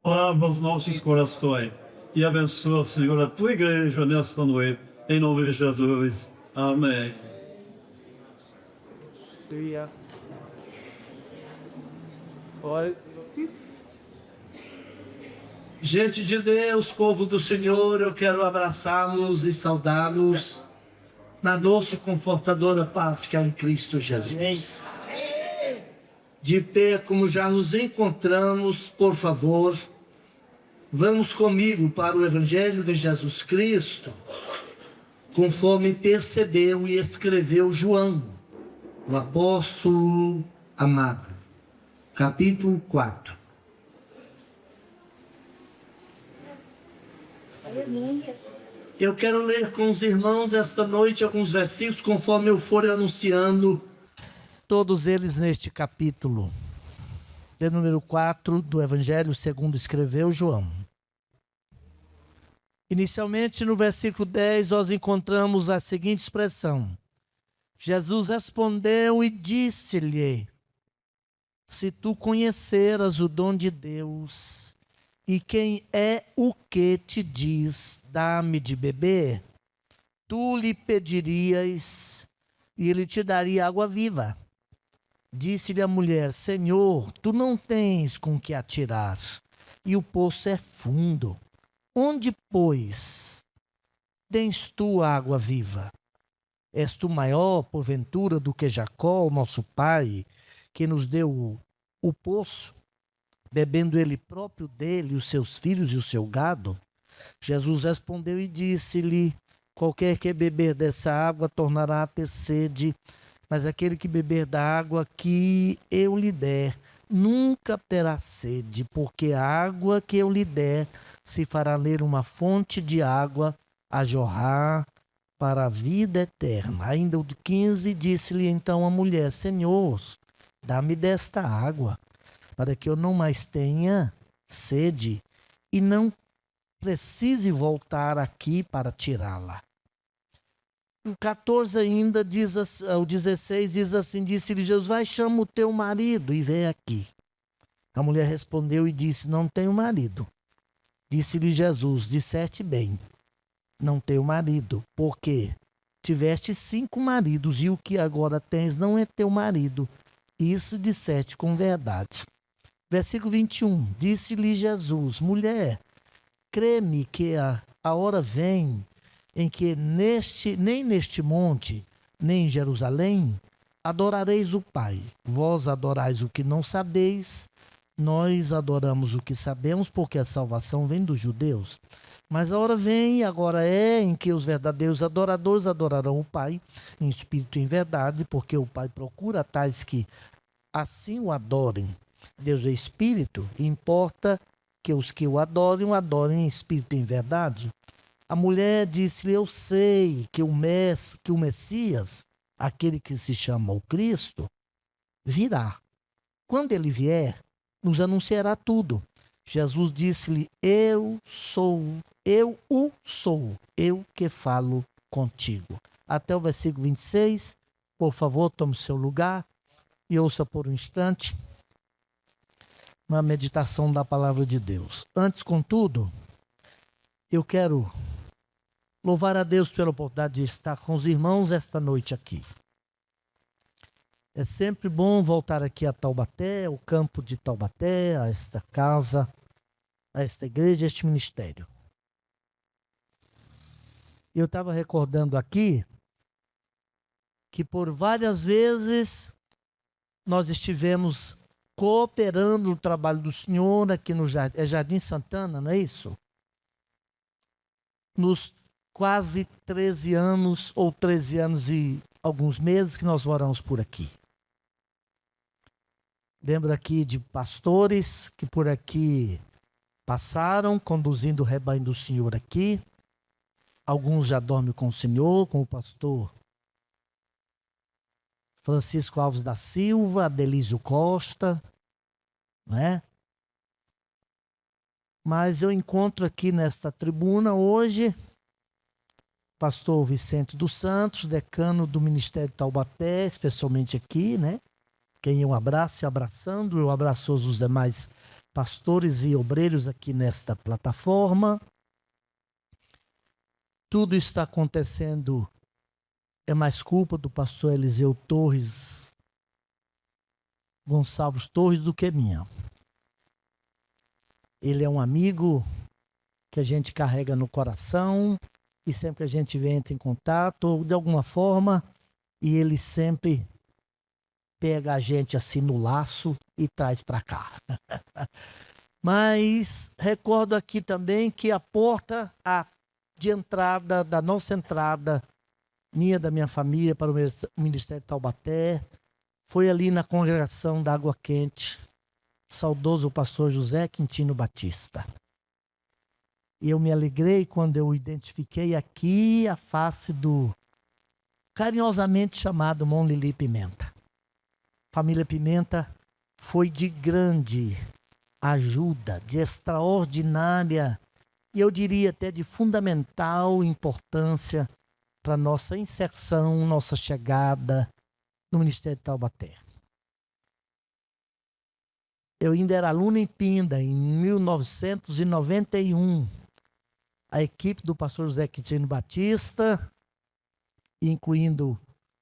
lava os nossos corações e abençoa, Senhor, a tua igreja nesta noite, em nome de Jesus. Amém. Gente de Deus, povo do Senhor, eu quero abraçá-los e saudá-los na doce e confortadora paz que há em Cristo Jesus. De pé, como já nos encontramos, por favor, vamos comigo para o Evangelho de Jesus Cristo, conforme percebeu e escreveu João, o apóstolo amado. Capítulo 4. Eu quero ler com os irmãos esta noite alguns versículos, conforme eu for anunciando, todos eles neste capítulo, de número 4 do Evangelho segundo escreveu João. Inicialmente, no versículo 10, nós encontramos a seguinte expressão: Jesus respondeu e disse-lhe: se tu conheceras o dom de Deus, e quem é o que te diz, dá-me de beber, tu lhe pedirias, e ele te daria água viva. Disse-lhe a mulher: Senhor, tu não tens com que atirar, e o poço é fundo. Onde, pois, tens tu água viva? És tu maior, porventura, do que Jacó, o nosso pai, que nos deu o poço, bebendo ele próprio dele, os seus filhos e o seu gado? Jesus respondeu e disse-lhe: qualquer que beber dessa água tornará a ter sede, mas aquele que beber da água que eu lhe der nunca terá sede, porque a água que eu lhe der se fará nele uma fonte de água a jorrar para a vida eterna. Ainda o 15, disse-lhe então a mulher: Senhor, dá-me desta água, para que eu não mais tenha sede e não precise voltar aqui para tirá-la. O 14 ainda, o 16 diz assim, disse-lhe Jesus: vai, chama o teu marido e vem aqui. A mulher respondeu e disse: não tenho marido. Disse-lhe Jesus: disseste bem, não tenho marido, porque tiveste 5 maridos e o que agora tens não é teu marido. Isso disseste com verdade. Versículo 21, disse-lhe Jesus: mulher, crê-me que a hora vem em que nem neste monte, nem em Jerusalém, adorareis o Pai. Vós adorais o que não sabeis, nós adoramos o que sabemos, porque a salvação vem dos judeus. Mas a hora vem, e agora é, em que os verdadeiros adoradores adorarão o Pai, em espírito e em verdade, porque o Pai procura tais que assim o adorem. Deus é espírito, e importa que os que o adorem em espírito e em verdade. A mulher disse-lhe: eu sei que o Messias, aquele que se chama o Cristo, virá. Quando ele vier, nos anunciará tudo. Jesus disse-lhe: eu que falo contigo. Até o versículo 26, por favor, tome seu lugar e ouça por um instante uma meditação da palavra de Deus. Antes, contudo, eu quero louvar a Deus pela oportunidade de estar com os irmãos esta noite aqui. É sempre bom voltar aqui a Taubaté, ao campo de Taubaté, a esta casa, a esta igreja, a este ministério. Eu estava recordando aqui que por várias vezes nós estivemos cooperando no trabalho do Senhor aqui no Jardim Santana, não é isso? Nos quase 13 anos, ou 13 anos e alguns meses que nós moramos por aqui. Lembro aqui de pastores que por aqui passaram, conduzindo o rebanho do Senhor aqui. Alguns já dormem com o Senhor, com o pastor Francisco Alves da Silva, Adelísio Costa, né? Mas eu encontro aqui nesta tribuna hoje pastor Vicente dos Santos, decano do Ministério de Taubaté, especialmente aqui, né? Quem eu abraço e abraçando, eu abraço os demais pastores e obreiros aqui nesta plataforma. Tudo está acontecendo, é mais culpa do pastor Eliseu Torres, Gonçalves Torres, do que minha. Ele é um amigo que a gente carrega no coração e sempre que a gente entra em contato, de alguma forma, e ele sempre pega a gente assim no laço e traz para cá. Mas recordo aqui também que a porta de entrada, da nossa entrada, da minha família para o Ministério de Taubaté, foi ali na congregação da Água Quente, saudoso pastor José Quintino Batista. E eu me alegrei quando eu identifiquei aqui a face do carinhosamente chamado Mão Lili Pimenta. Família Pimenta foi de grande ajuda, de extraordinária, e eu diria até de fundamental importância para nossa inserção, nossa chegada no Ministério de Taubaté. Eu ainda era aluno em Pinda, em 1991. A equipe do pastor José Quintino Batista, incluindo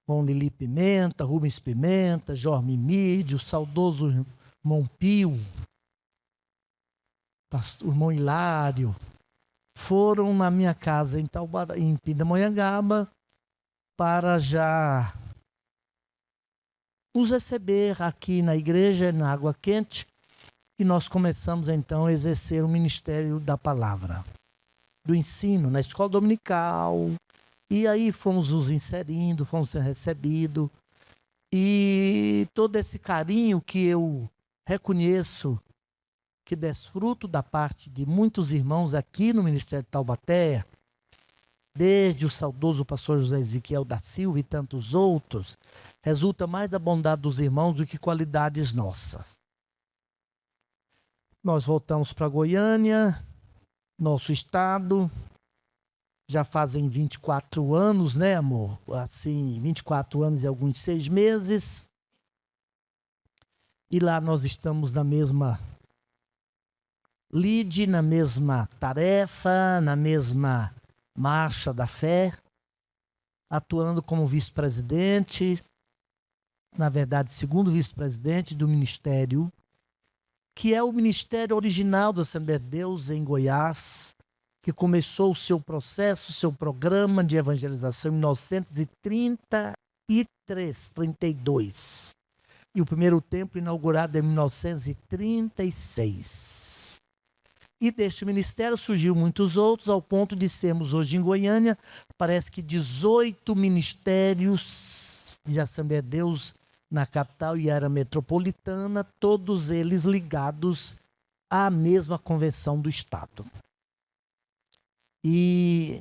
Mão Lili Pimenta, Rubens Pimenta, Jorge Mídio, o saudoso irmão Pio, o irmão Hilário, foram na minha casa em Pindamonhangaba para já nos receber aqui na igreja, na Água Quente, e nós começamos então a exercer o ministério da palavra, do ensino, na escola dominical, e aí fomos nos inserindo, fomos sendo recebidos, e todo esse carinho que eu reconheço, que desfruto da parte de muitos irmãos aqui no Ministério de Taubaté, desde o saudoso pastor José Ezequiel da Silva e tantos outros, resulta mais da bondade dos irmãos do que qualidades nossas. Nós voltamos para Goiânia, nosso estado, já fazem 24 anos, né, amor? Assim, 24 anos e alguns 6 meses. E lá nós estamos na mesma lide, na mesma tarefa, na mesma marcha da fé, atuando como vice-presidente, na verdade, segundo vice-presidente do ministério, que é o ministério original da Assembleia de Deus em Goiás, que começou o seu processo, o seu programa de evangelização em 1933, 32. E o primeiro templo inaugurado em 1936. E deste ministério surgiu muitos outros, ao ponto de sermos hoje em Goiânia, parece que 18 ministérios de Assembleia de Deus na capital e área metropolitana, todos eles ligados à mesma convenção do Estado. E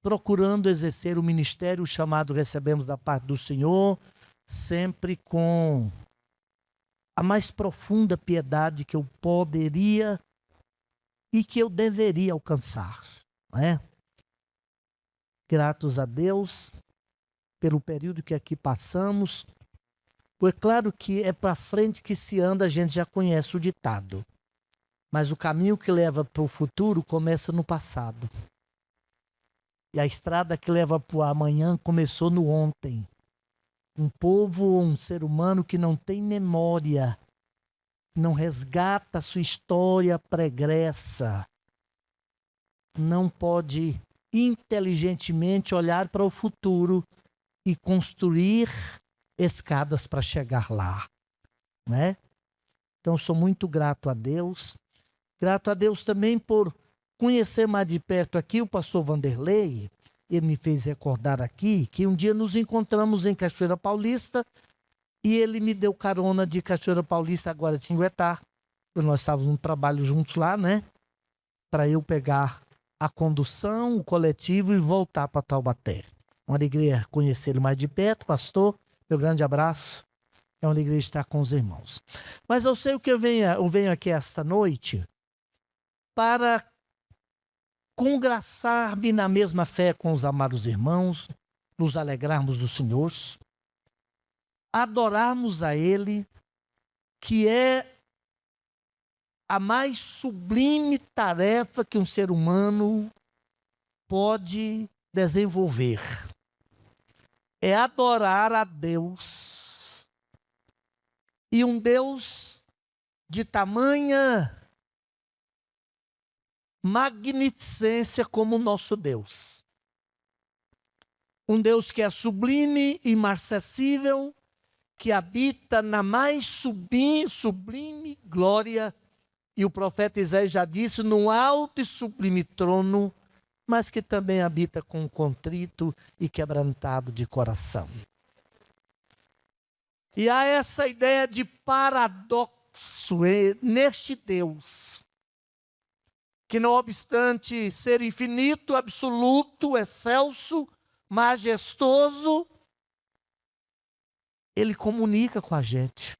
procurando exercer o ministério chamado recebemos da parte do Senhor, sempre com a mais profunda piedade que eu poderia e que eu deveria alcançar, não é? Gratos a Deus pelo período que aqui passamos. É claro que é para frente que se anda, a gente já conhece o ditado. Mas o caminho que leva para o futuro começa no passado. E a estrada que leva para o amanhã começou no ontem. Um povo, um ser humano que não tem memória, não resgata a sua história pregressa, não pode inteligentemente olhar para o futuro e construir escadas para chegar lá, né? Então sou muito grato a Deus. Grato a Deus também por conhecer mais de perto aqui o pastor Vanderlei. Ele me fez recordar aqui que um dia nos encontramos em Cachoeira Paulista e ele me deu carona de Cachoeira Paulista a Guaratinguetá. Nós estávamos no trabalho juntos lá, né? Para eu pegar a condução, o coletivo e voltar para Taubaté. Uma alegria conhecê-lo mais de perto, pastor. Meu grande abraço. É uma alegria estar com os irmãos. Mas eu sei o que eu venho aqui esta noite para congraçar-me na mesma fé com os amados irmãos, nos alegrarmos do Senhor, adorarmos a Ele, que é a mais sublime tarefa que um ser humano pode desenvolver. É adorar a Deus. E um Deus de tamanha magnificência como o nosso Deus. Um Deus que é sublime e inacessível, que habita na mais sublime glória. E o profeta Isaías já disse, num alto e sublime trono, mas que também habita com um contrito e quebrantado de coração. E há essa ideia de paradoxo neste Deus, que não obstante ser infinito, absoluto, excelso, majestoso, ele comunica com a gente.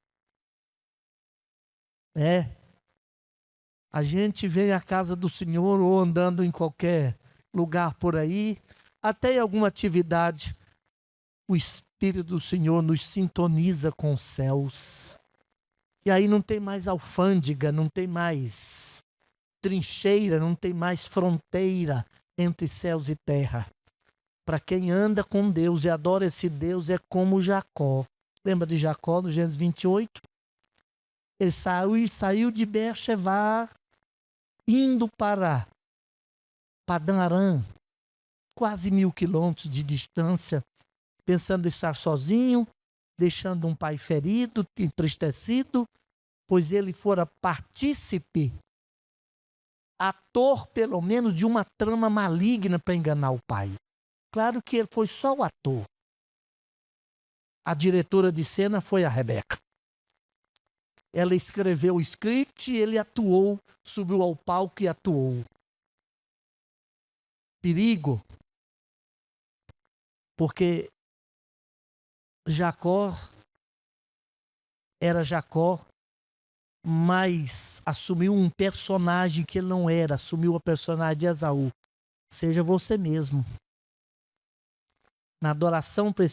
A gente vem à casa do Senhor ou andando em qualquer lugar por aí, até em alguma atividade, o Espírito do Senhor nos sintoniza com os céus. E aí não tem mais alfândega, não tem mais trincheira, não tem mais fronteira entre céus e terra. Para quem anda com Deus e adora esse Deus, é como Jacó. Lembra de Jacó no Gênesis 28? Ele saiu de Beer-shevá, indo para Padã Arã, quase 1000 quilômetros de distância, pensando em estar sozinho, deixando um pai ferido, entristecido, pois ele fora partícipe, ator pelo menos, de uma trama maligna para enganar o pai. Claro que ele foi só o ator. A diretora de cena foi a Rebeca. Ela escreveu o script e ele atuou, subiu ao palco e atuou. Perigo, porque Jacó era Jacó, mas assumiu um personagem que ele não era, assumiu o personagem de Esaú. Seja você mesmo. Na adoração para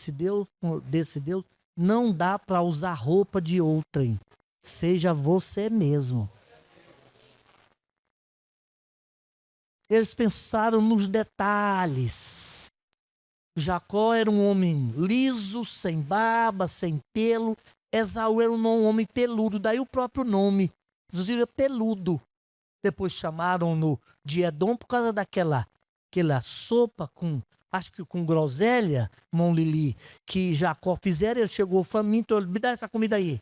desse Deus, não dá para usar roupa de outrem. Seja você mesmo. Eles pensaram nos detalhes. Jacó era um homem liso, sem barba, sem pelo. Esaú era um homem peludo, daí o próprio nome. Jesus era peludo. Depois chamaram-no de Edom por causa daquela sopa com, acho que com groselha, mão Lili, que Jacó fizeram. Ele chegou faminto, me dá essa comida aí.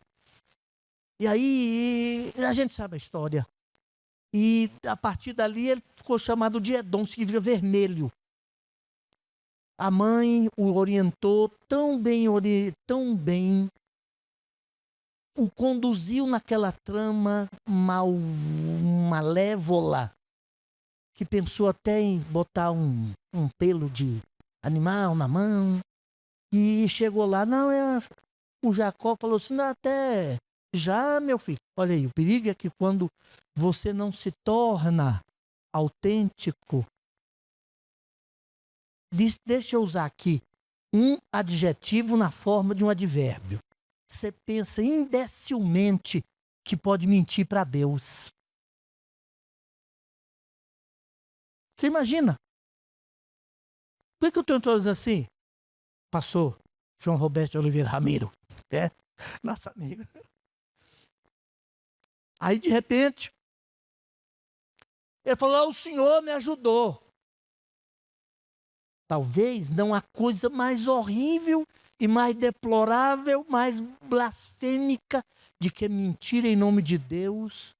E aí a gente sabe a história. E a partir dali ele ficou chamado de Edom, significa vermelho. A mãe o orientou tão bem, o conduziu naquela trama malévola, que pensou até em botar um pelo de animal na mão. E chegou lá, o Jacó falou assim, não, até já, meu filho. Olha aí, o perigo é que quando você não se torna autêntico, deixa eu usar aqui um adjetivo na forma de um advérbio. Você pensa imbecilmente que pode mentir para Deus. Você imagina? Por que eu estou dizendo assim? Pastor João Roberto Oliveira Ramiro, nosso amigo. Aí, de repente, ele falou, o Senhor me ajudou. Talvez não há coisa mais horrível e mais deplorável, mais blasfêmica de que mentir em nome de Deus,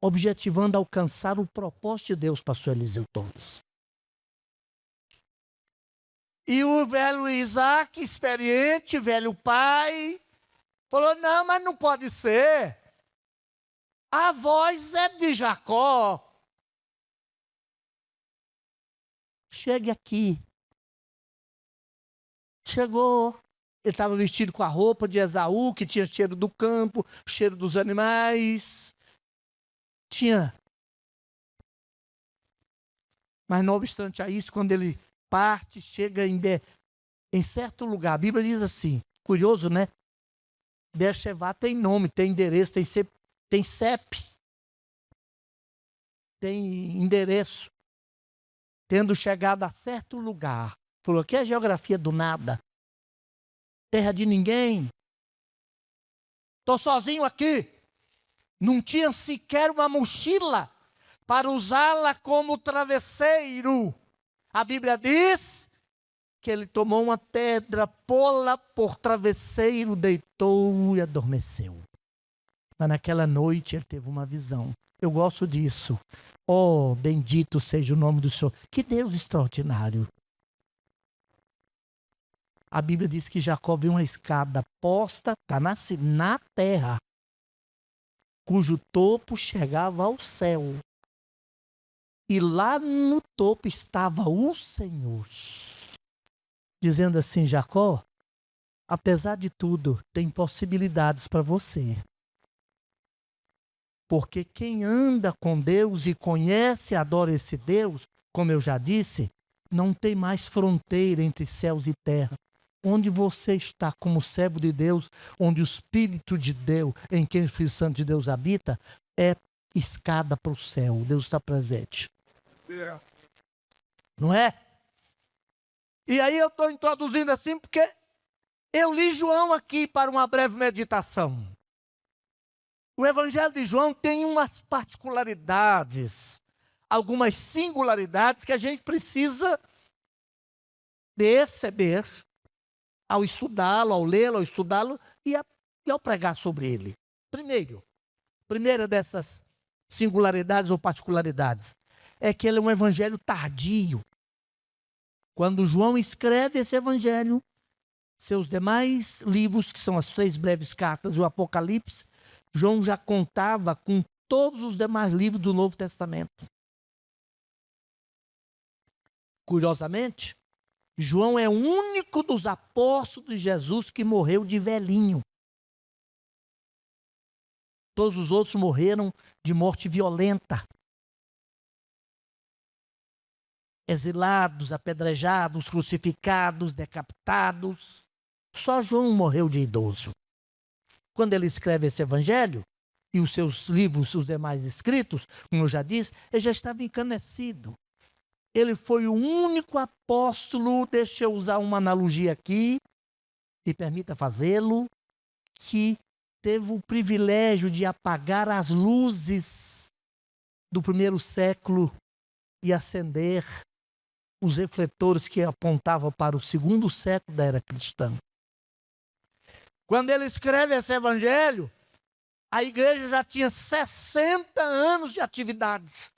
objetivando alcançar o propósito de Deus, pastor Eliseu Torres. E o velho Isaac, experiente, velho pai, falou, não, mas não pode ser. A voz é de Jacó. Chegue aqui. Chegou. Ele estava vestido com a roupa de Esaú, que tinha cheiro do campo, cheiro dos animais. Tinha. Mas não obstante a isso, quando ele parte, chega em certo lugar. A Bíblia diz assim, curioso, né? Beer-shevá tem nome, tem endereço, tem CEP. tem endereço. Tendo chegado a certo lugar, falou: aqui é a geografia do nada, terra de ninguém, estou sozinho aqui. Não tinha sequer uma mochila para usá-la como travesseiro. A Bíblia diz que ele tomou uma pedra, pô-la por travesseiro, deitou e adormeceu. Mas naquela noite ele teve uma visão. Eu gosto disso. Oh, bendito seja o nome do Senhor. Que Deus extraordinário. A Bíblia diz que Jacó viu uma escada posta, na terra, cujo topo chegava ao céu. E lá no topo estava o Senhor, dizendo assim: Jacó, apesar de tudo, tem possibilidades para você. Porque quem anda com Deus e conhece e adora esse Deus, como eu já disse, não tem mais fronteira entre céus e terra. Onde você está como servo de Deus, onde o Espírito de Deus, em quem o Espírito Santo de Deus habita, é escada para o céu. Deus está presente. Não é? E aí eu estou introduzindo assim porque eu li João aqui para uma breve meditação. O Evangelho de João tem umas particularidades, algumas singularidades que a gente precisa perceber ao estudá-lo, ao lê-lo, ao estudá-lo e ao pregar sobre ele. Primeira dessas singularidades ou particularidades é que ele é um evangelho tardio. Quando João escreve esse evangelho, seus demais livros, que são as 3 breves cartas e o Apocalipse, João já contava com todos os demais livros do Novo Testamento. Curiosamente, João é o único dos apóstolos de Jesus que morreu de velhinho. Todos os outros morreram de morte violenta. Exilados, apedrejados, crucificados, decapitados. Só João morreu de idoso. Quando ele escreve esse evangelho, e os seus livros, os demais escritos, como eu já disse, ele já estava encanecido. Ele foi o único apóstolo, deixa eu usar uma analogia aqui, me permita fazê-lo, que teve o privilégio de apagar as luzes do primeiro século e acender os refletores que apontavam para o segundo século da era cristã. Quando ele escreve esse evangelho, a igreja já tinha 60 anos de atividades.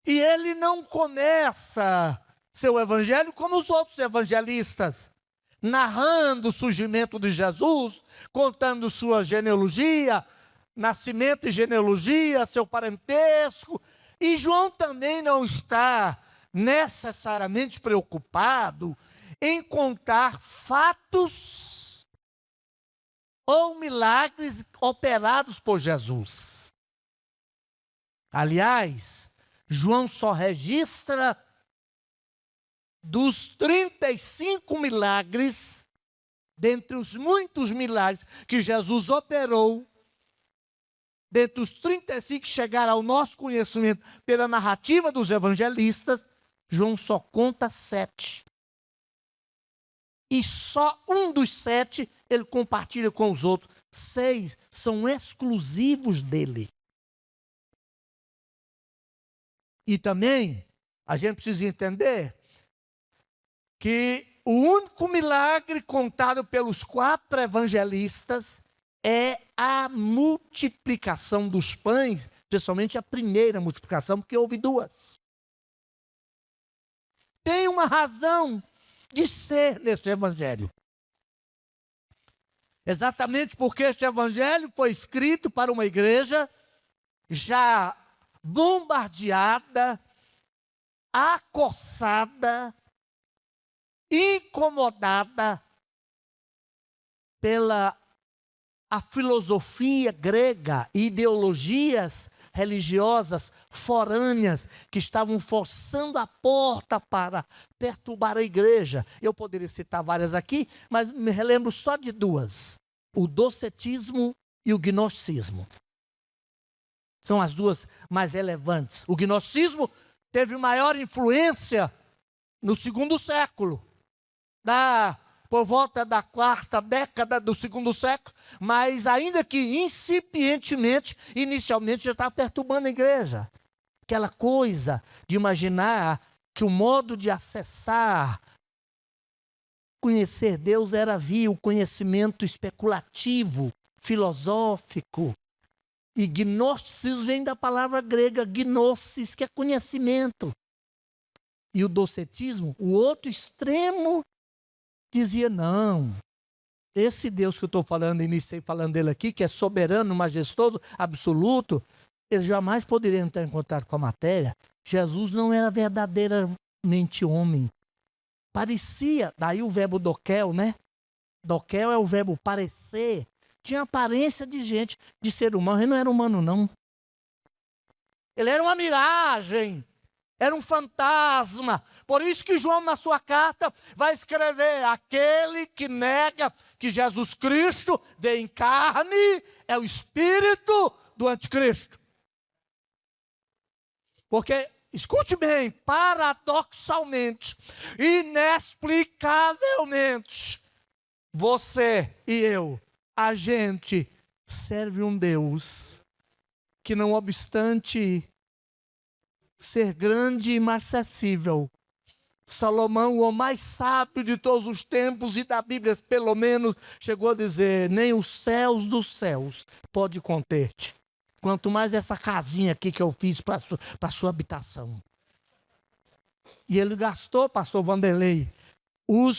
E ele não começa seu evangelho como os outros evangelistas, narrando o surgimento de Jesus, contando sua genealogia, nascimento e genealogia, seu parentesco. E João também não está necessariamente preocupado em contar fatos ou milagres operados por Jesus. Aliás, João só registra dos 35 milagres, dentre os muitos milagres que Jesus operou, dentre os 35 que chegaram ao nosso conhecimento pela narrativa dos evangelistas, João só conta 7. E só um dos 7 ele compartilha com os outros. 6 são exclusivos dele. E também a gente precisa entender que o único milagre contado pelos 4 evangelistas é a multiplicação dos pães, principalmente a primeira multiplicação, porque houve 2. Tem uma razão de ser neste evangelho. Exatamente porque este evangelho foi escrito para uma igreja já bombardeada, acossada, incomodada pela a filosofia grega, ideologias religiosas forâneas que estavam forçando a porta para perturbar a igreja. Eu poderia citar várias aqui, mas me relembro só de 2. O docetismo e o gnosticismo. São as duas mais relevantes. O gnosticismo teve maior influência no segundo século, por volta da quarta década do segundo século, mas ainda que incipientemente, inicialmente já estava perturbando a igreja. Aquela coisa de imaginar que o modo de acessar, conhecer Deus era via o conhecimento especulativo, filosófico. E gnosticismo vem da palavra grega gnosis, que é conhecimento. E o docetismo, o outro extremo, dizia, não, esse Deus que eu estou falando, iniciei falando dele aqui, que é soberano, majestoso, absoluto, ele jamais poderia entrar em contato com a matéria. Jesus não era verdadeiramente homem. Parecia, daí o verbo doquel, né? Doquel é o verbo parecer. Tinha aparência de gente, de ser humano. Ele não era humano, não. Ele era uma miragem. Era um fantasma. Por isso que João, na sua carta, vai escrever: aquele que nega que Jesus Cristo veio em carne é o espírito do anticristo. Porque, escute bem, paradoxalmente, inexplicavelmente, você e eu, a gente serve um Deus que, não obstante ser grande e inacessível, Salomão, o mais sábio de todos os tempos e da Bíblia, pelo menos, chegou a dizer: nem os céus dos céus pode conter-te. Quanto mais essa casinha aqui que eu fiz para a sua habitação. E ele gastou, pastor Vanderlei, o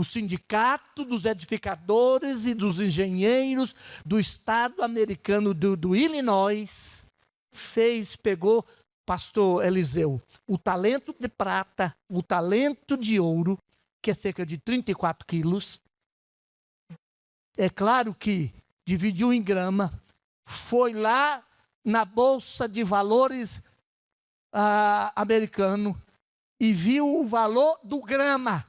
sindicato dos edificadores e dos engenheiros do estado americano do Illinois, pegou, pastor Eliseu, o talento de prata, o talento de ouro, que é cerca de 34 quilos. É claro que dividiu em grama, foi lá na Bolsa de Valores americano e viu o valor do grama,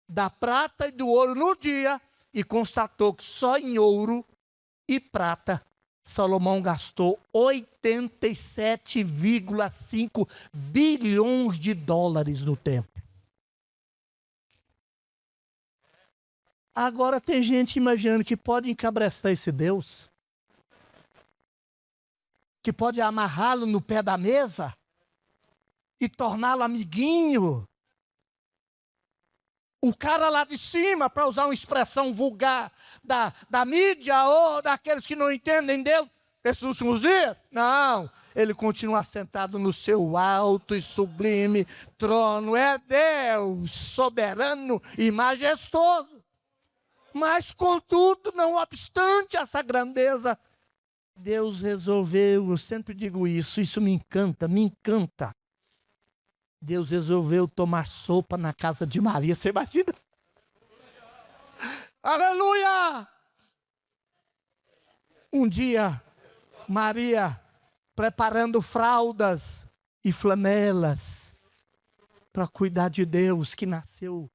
da prata e do ouro no dia, e constatou que só em ouro e prata Salomão gastou 87,5 bilhões de dólares no templo. Agora tem gente imaginando que pode encabrestar esse Deus, que pode amarrá-lo no pé da mesa e torná-lo amiguinho. O cara lá de cima, para usar uma expressão vulgar da mídia ou daqueles que não entendem Deus, esses últimos dias, não, ele continua sentado no seu alto e sublime trono. É Deus soberano e majestoso. Mas, contudo, não obstante essa grandeza, Deus resolveu, eu sempre digo isso me encanta, me encanta. Deus resolveu tomar sopa na casa de Maria, você imagina? Aleluia! Um dia, Maria, preparando fraldas e flanelas para cuidar de Deus que nasceu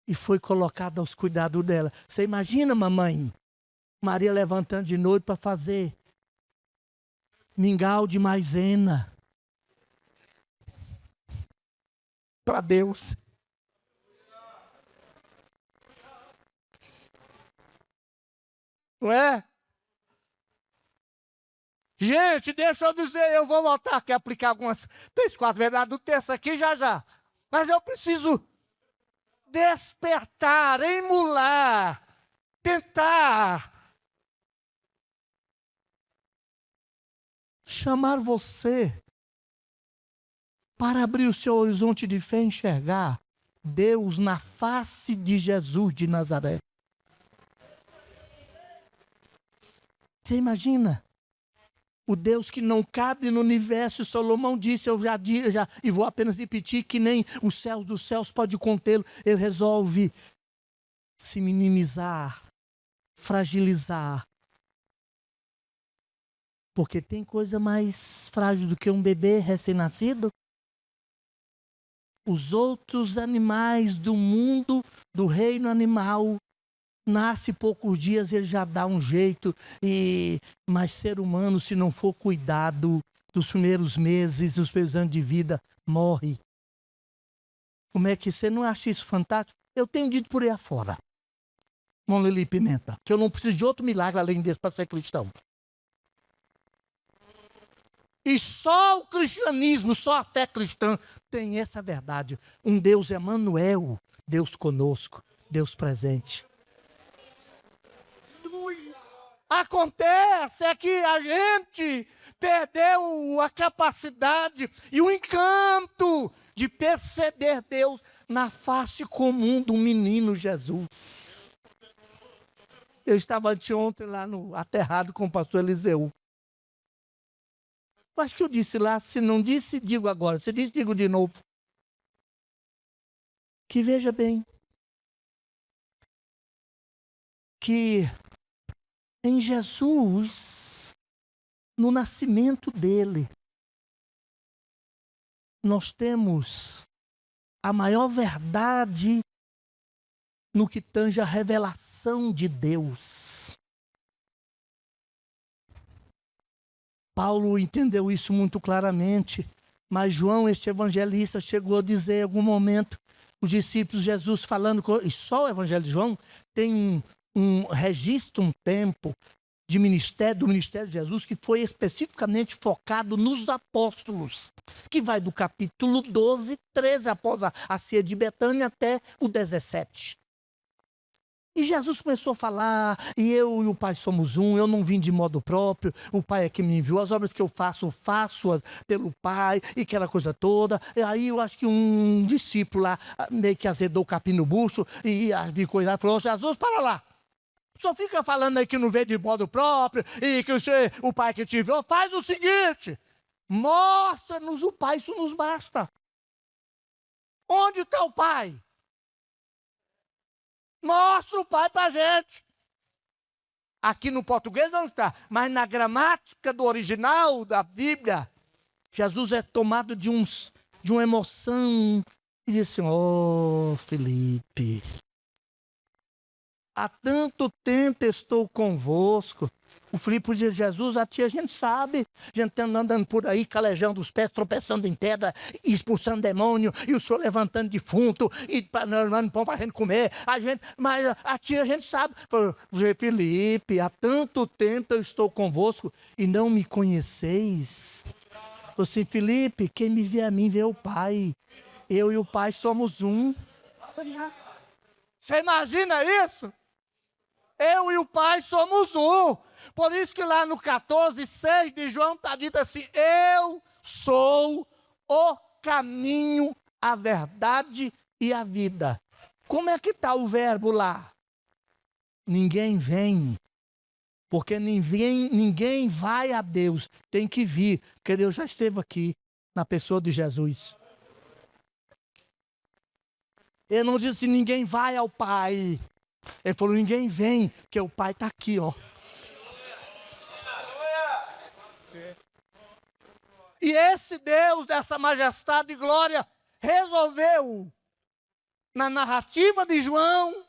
e foi colocado aos cuidados dela. Você imagina, mamãe, Maria levantando de noite para fazer mingau de maisena para Deus. Não é? Gente, deixa eu dizer, eu vou voltar aqui a aplicar algumas 3, 4 verdades do texto aqui já. Mas eu preciso despertar, emular, tentar chamar você para abrir o seu horizonte de fé e enxergar Deus na face de Jesus de Nazaré. Você imagina? O Deus que não cabe no universo. Salomão disse, eu já e vou apenas repetir, que nem os céus dos céus pode contê-lo. Ele resolve se minimizar, fragilizar. Porque tem coisa mais frágil do que um bebê recém-nascido? Os outros animais do mundo, do reino animal, nasce poucos dias, ele já dá um jeito, mas ser humano, se não for cuidado, dos primeiros meses, dos primeiros anos de vida, morre. Como é que você não acha isso fantástico? Eu tenho dito por aí afora, irmão Lili Pimenta, que eu não preciso de outro milagre além desse para ser cristão. E só o cristianismo, só a fé cristã tem essa verdade. Um Deus Emanuel, Deus conosco, Deus presente. Acontece é que a gente perdeu a capacidade e o encanto de perceber Deus na face comum do menino Jesus. Eu estava anteontem lá no aterrado com o pastor Eliseu. Eu acho que eu disse lá, se não disse, digo agora. Se disse, digo de novo. Que veja bem, que em Jesus, no nascimento dele, nós temos a maior verdade no que tange a revelação de Deus. Paulo entendeu isso muito claramente, mas João, este evangelista, chegou a dizer em algum momento, os discípulos, Jesus falando, e só o evangelho de João tem um registro, um tempo do ministério de Jesus que foi especificamente focado nos apóstolos, que vai do capítulo 12, 13, após a ceia de Betânia, até o 17. E Jesus começou a falar, e eu e o Pai somos um, eu não vim de modo próprio, o Pai é que me enviou, as obras que eu faço-as pelo Pai, e aquela coisa toda. E aí eu acho que um discípulo lá, meio que azedou o capim no bucho, e ficou lá e falou, Jesus, para lá. Só fica falando aí que não veio de modo próprio, e que o Pai que te enviou, faz o seguinte, mostra-nos o Pai, isso nos basta. Onde está o Pai? Mostra o Pai para a gente. Aqui no português não está, mas na gramática do original da Bíblia, Jesus é tomado de uma emoção e diz assim, Felipe, há tanto tempo estou convosco. O Filipe diz, Jesus, a gente sabe, a gente andando por aí, calejando os pés, tropeçando em pedra, expulsando demônio, e o Senhor levantando defunto, e mandando pão para a gente comer, mas a gente sabe. Falei, Filipe, há tanto tempo eu estou convosco e não me conheceis. Falei assim, Filipe, quem me vê a mim vê o Pai, eu e o Pai somos um. Você imagina isso? Eu e o Pai somos um. Por isso que lá no 14:6 de João está dito assim, eu sou o caminho, a verdade e a vida. Como é que está o verbo lá? Ninguém vem, porque ninguém vai a Deus, tem que vir, porque Deus já esteve aqui, na pessoa de Jesus. Ele não disse ninguém vai ao Pai, ele falou ninguém vem, porque o Pai está aqui, ó. E esse Deus dessa majestade e glória resolveu, na narrativa de João,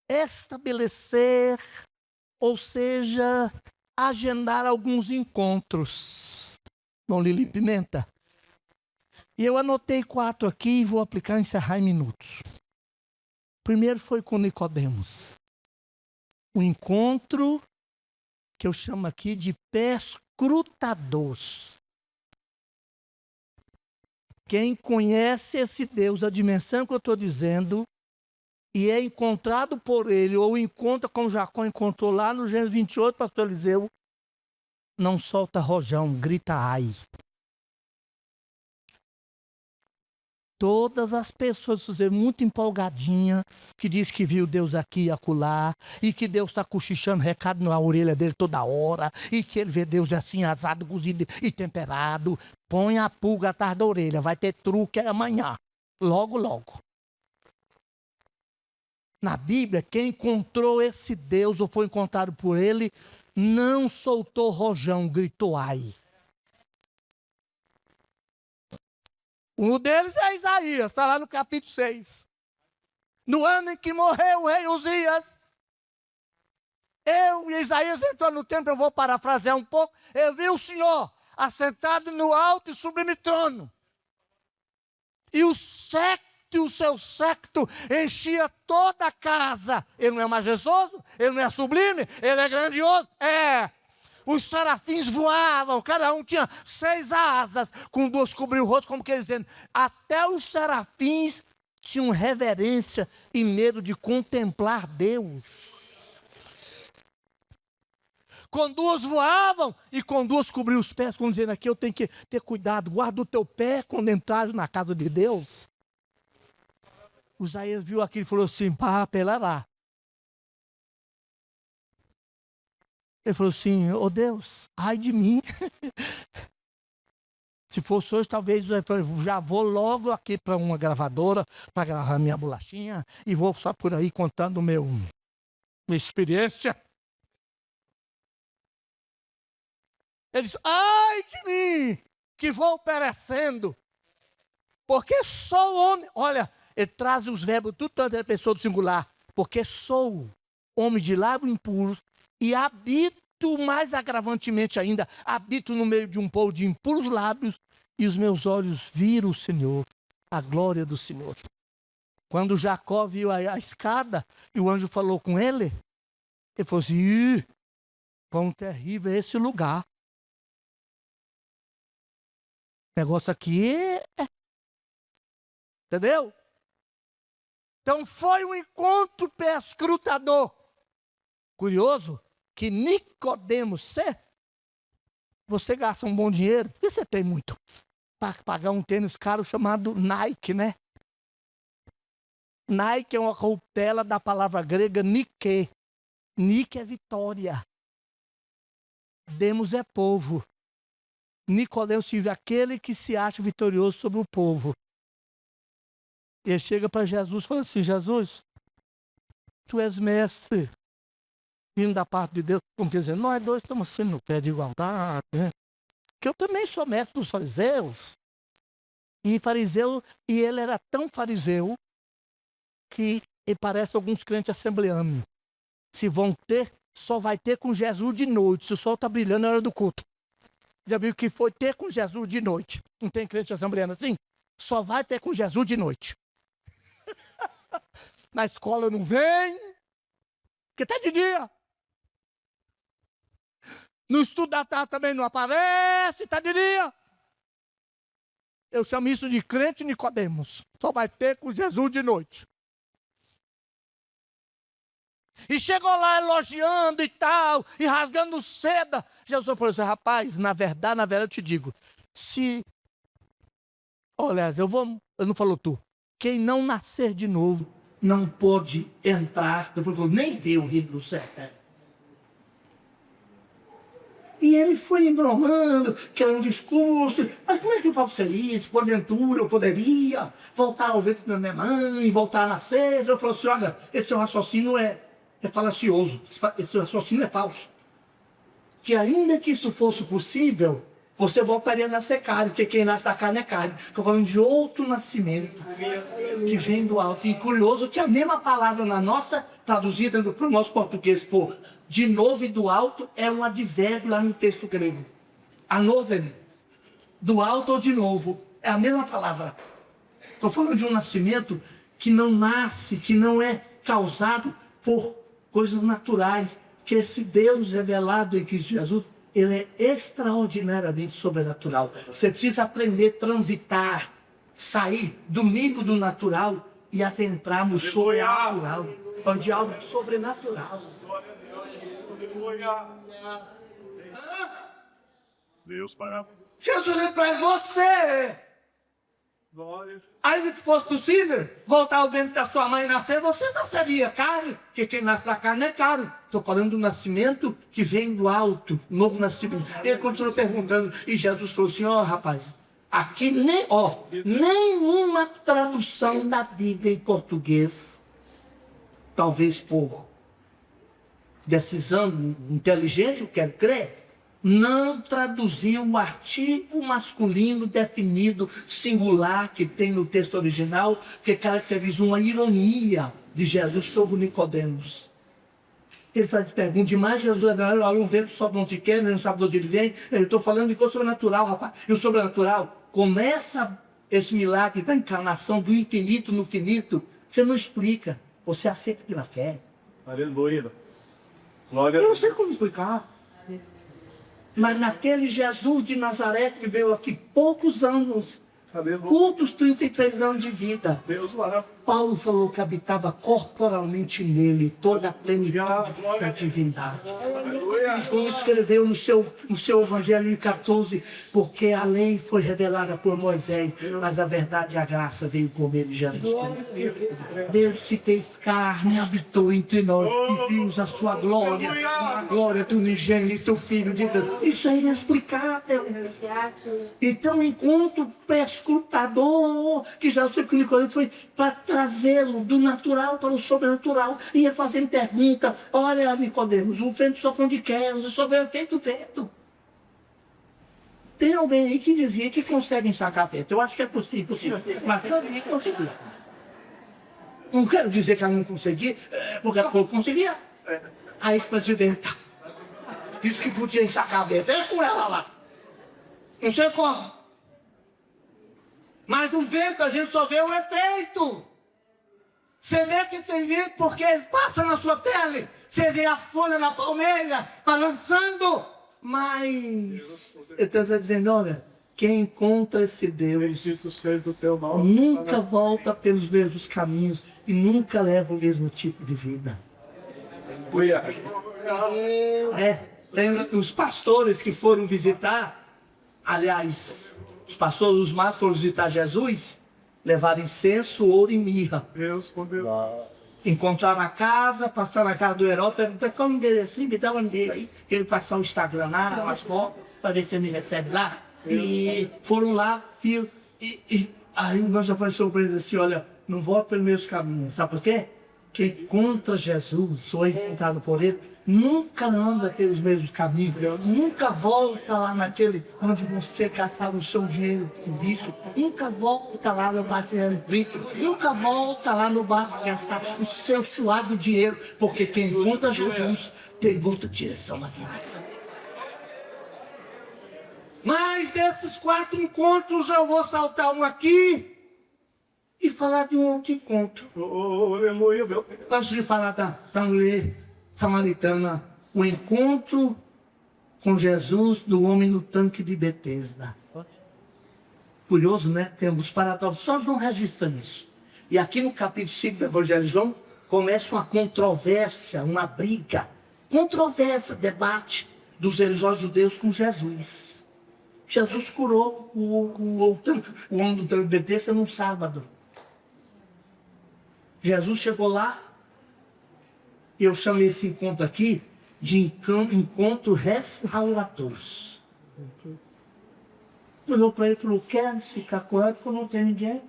estabelecer, ou seja, agendar alguns encontros. Bom, Lili Pimenta. E eu anotei 4 aqui e vou aplicar e encerrar em minutos. Primeiro foi com Nicodemos. O encontro que eu chamo aqui de perscrutador. Quem conhece esse Deus, a dimensão que eu estou dizendo, e é encontrado por ele, ou encontra como Jacó encontrou lá no Gênesis 28, pastor Eliseu, não solta rojão, grita ai. Todas as pessoas, muito empolgadinha, que diz que viu Deus aqui e acolá, e que Deus está cochichando recado na orelha dele toda hora, e que ele vê Deus assim, assado, cozido e temperado, põe a pulga atrás da orelha, vai ter truque amanhã, logo, logo. Na Bíblia, quem encontrou esse Deus, ou foi encontrado por ele, não soltou rojão, gritou ai. Um deles é Isaías, está lá no capítulo 6. no ano em que morreu o rei Uzias, eu e Isaías entrou no templo, eu vou parafrasear um pouco, eu vi o Senhor assentado no alto e sublime trono, e o seu séquito enchia toda a casa. Ele não é majestoso? Ele não é sublime? Ele é grandioso? É. Os serafins voavam, cada um tinha 6 asas, com 2 cobriam o rosto, como que dizendo, até os serafins tinham reverência e medo de contemplar Deus. Com 2 voavam e com 2 cobriam os pés, como dizendo, aqui eu tenho que ter cuidado, guarda o teu pé quando entrares na casa de Deus. O Isaías viu aquilo e falou assim, pá, pelará. Ele falou assim, ô Deus, ai de mim. Se fosse hoje, talvez eu já vou logo aqui para uma gravadora, para gravar minha bolachinha, e vou só por aí contando minha experiência. Ele disse, ai de mim, que vou perecendo, porque sou homem. Olha, ele traz os verbos, tudo tanto pessoa do singular, porque sou homem de lábios impuros e habito, mais agravantemente ainda, habito no meio de um povo de impuros lábios, e os meus olhos viram o Senhor, a glória do Senhor. Quando Jacó viu a escada e o anjo falou com ele, ele falou assim, quão terrível é esse lugar. O negócio aqui entendeu? Então foi um encontro perscrutador. Curioso que Nicodemos, você gasta um bom dinheiro, porque você tem muito, para pagar um tênis caro chamado Nike, né? Nike é uma corruptela da palavra grega Nike. Nike é vitória. Demos é povo. Nicodemos significa aquele que se acha vitorioso sobre o povo. E ele chega para Jesus e fala assim, Jesus, tu és mestre, vindo da parte de Deus. Como quer dizer, nós dois estamos assim no pé de igualdade, né? Que eu também sou mestre dos fariseus. E ele era tão fariseu que ele parece alguns crentes assembleanos. Se vão ter, só vai ter com Jesus de noite. Se o sol está brilhando na hora do culto. Já viu que foi ter com Jesus de noite? Não tem crente assembleano assim? Só vai ter com Jesus de noite. Na escola não vem, porque está de dia. No estudo da tarde também não aparece, está de dia. Eu chamo isso de crente Nicodemos. Só vai ter com Jesus de noite. E chegou lá elogiando e tal, e rasgando seda. Jesus falou assim, rapaz, na verdade eu te digo, olha, eu não falou tu, quem não nascer de novo, não pode entrar, depois falou, nem ver o reino do céu. E ele foi embromando, que era um discurso, mas como é que eu posso ser isso? Porventura eu poderia voltar ao ventre da minha mãe, voltar a nascer? Eu falei assim, olha, esse raciocínio é falacioso, esse raciocínio é falso. Que ainda que isso fosse possível, você voltaria a nascer carne, porque quem nasce da carne é carne. Estou falando de outro nascimento, que vem do alto. E curioso que a mesma palavra na nossa, traduzida para o nosso português por de novo e do alto, é um advérbio lá no texto grego. Anoven, do alto ou de novo, é a mesma palavra. Estou falando de um nascimento que não nasce, que não é causado por coisas naturais, que esse Deus revelado em Cristo Jesus, ele é extraordinariamente sobrenatural. Você precisa aprender a transitar, sair do nível do natural e adentrar no sobrenatural, onde há algo sobrenatural. Deus para Jesus olhou para você. Ainda que fosse possível voltar ao ventre da sua mãe e nascer, você nasceria carne, porque quem nasce da carne é carne. Estou falando do nascimento que vem do alto, novo nascimento. Ele continuou perguntando, e Jesus falou assim, rapaz, aqui nenhuma tradução da Bíblia em português, talvez por decisão inteligente, eu quero crer, não traduziu o artigo masculino definido singular que tem no texto original, que caracteriza uma ironia de Jesus sobre Nicodemos. Ele faz pergunta demais, Jesus, olha, um vento sobe onde quer, não sabe de onde ele vem. Eu estou falando de coisa sobrenatural, rapaz. E o sobrenatural começa esse milagre da encarnação do infinito no finito. Você não explica, você aceita pela fé. Aleluia. Glória Eu a não Deus. sei como explicar. Mas naquele Jesus de Nazaré que veio aqui poucos anos, Aleluia. curtos 33 anos de vida, Deus maravilhoso. Paulo falou que habitava corporalmente nele toda a plenitude da divindade. E João escreveu no seu Evangelho em 14, porque a lei foi revelada por Moisés, mas a verdade e a graça veio por meio de Jesus Cristo. Deus se fez carne, habitou entre nós e vimos a sua glória, a glória do unigênito Filho de Deus. Isso é inexplicável. Então, enquanto prescrutador, que já sei que o Nicodemo foi para trazê-lo do natural para o sobrenatural, ia fazendo pergunta: olha, Nicodemos, o vento sopra onde quer, você só vê o efeito do vento. Tem alguém aí que dizia que consegue sacar vento. Eu acho que é possível, mas também conseguia. Não quero dizer que ela não conseguia, porque ela falou que conseguia. A ex-presidenta disse que podia sacar vento. É com ela lá. Não sei como. Mas o vento, a gente só vê o efeito. Você vê que tem vento porque ele passa na sua pele. Você vê a folha na palmeira balançando. Mas eu estou dizendo, olha, quem encontra esse Deus Bendito seja o teu nome. nunca volta pelos mesmos caminhos e nunca leva o mesmo tipo de vida. Lembra os pastores que foram visitar, aliás, os pastores, os mais foram visitar Jesus, levaram incenso, ouro e mirra. Deus poderoso. Encontraram a casa, passaram na casa do herói, perguntaram qual o endereço, assim, me dá o endereço aí, que ele passar o Instagram lá, umas fotos, para ver se ele me recebe lá. E foram lá, viram, aí o nosso apareceu para eles assim: olha, não volta pelos meus caminhos, sabe por quê? Quem encontra Jesus, ou é encontrado por ele, nunca anda pelos mesmos caminhos, nunca volta lá naquele onde você gastava o seu dinheiro com vício, nunca volta lá no bar de brito, nunca volta lá no bar para gastar o seu suado dinheiro, porque quem encontra Jesus tem muita direção na vida. Mas desses 4 encontros eu vou saltar um aqui e falar de um outro encontro. Aleluia, meu Deus. Antes de falar da mulher samaritana, o encontro com Jesus do homem no tanque de Betesda. Curioso, né? Temos paradoxos. Só João registra isso. E aqui no capítulo 5 do Evangelho de João, começa uma controvérsia, uma briga. Controvérsia, debate dos religiosos judeus com Jesus. Jesus curou o homem do tanque de Betesda num sábado. Jesus chegou lá, e eu chamo esse encontro aqui de encontro restaurador. Olhou para ele e falou: quer ficar com ela? Ele falou: não tem ninguém.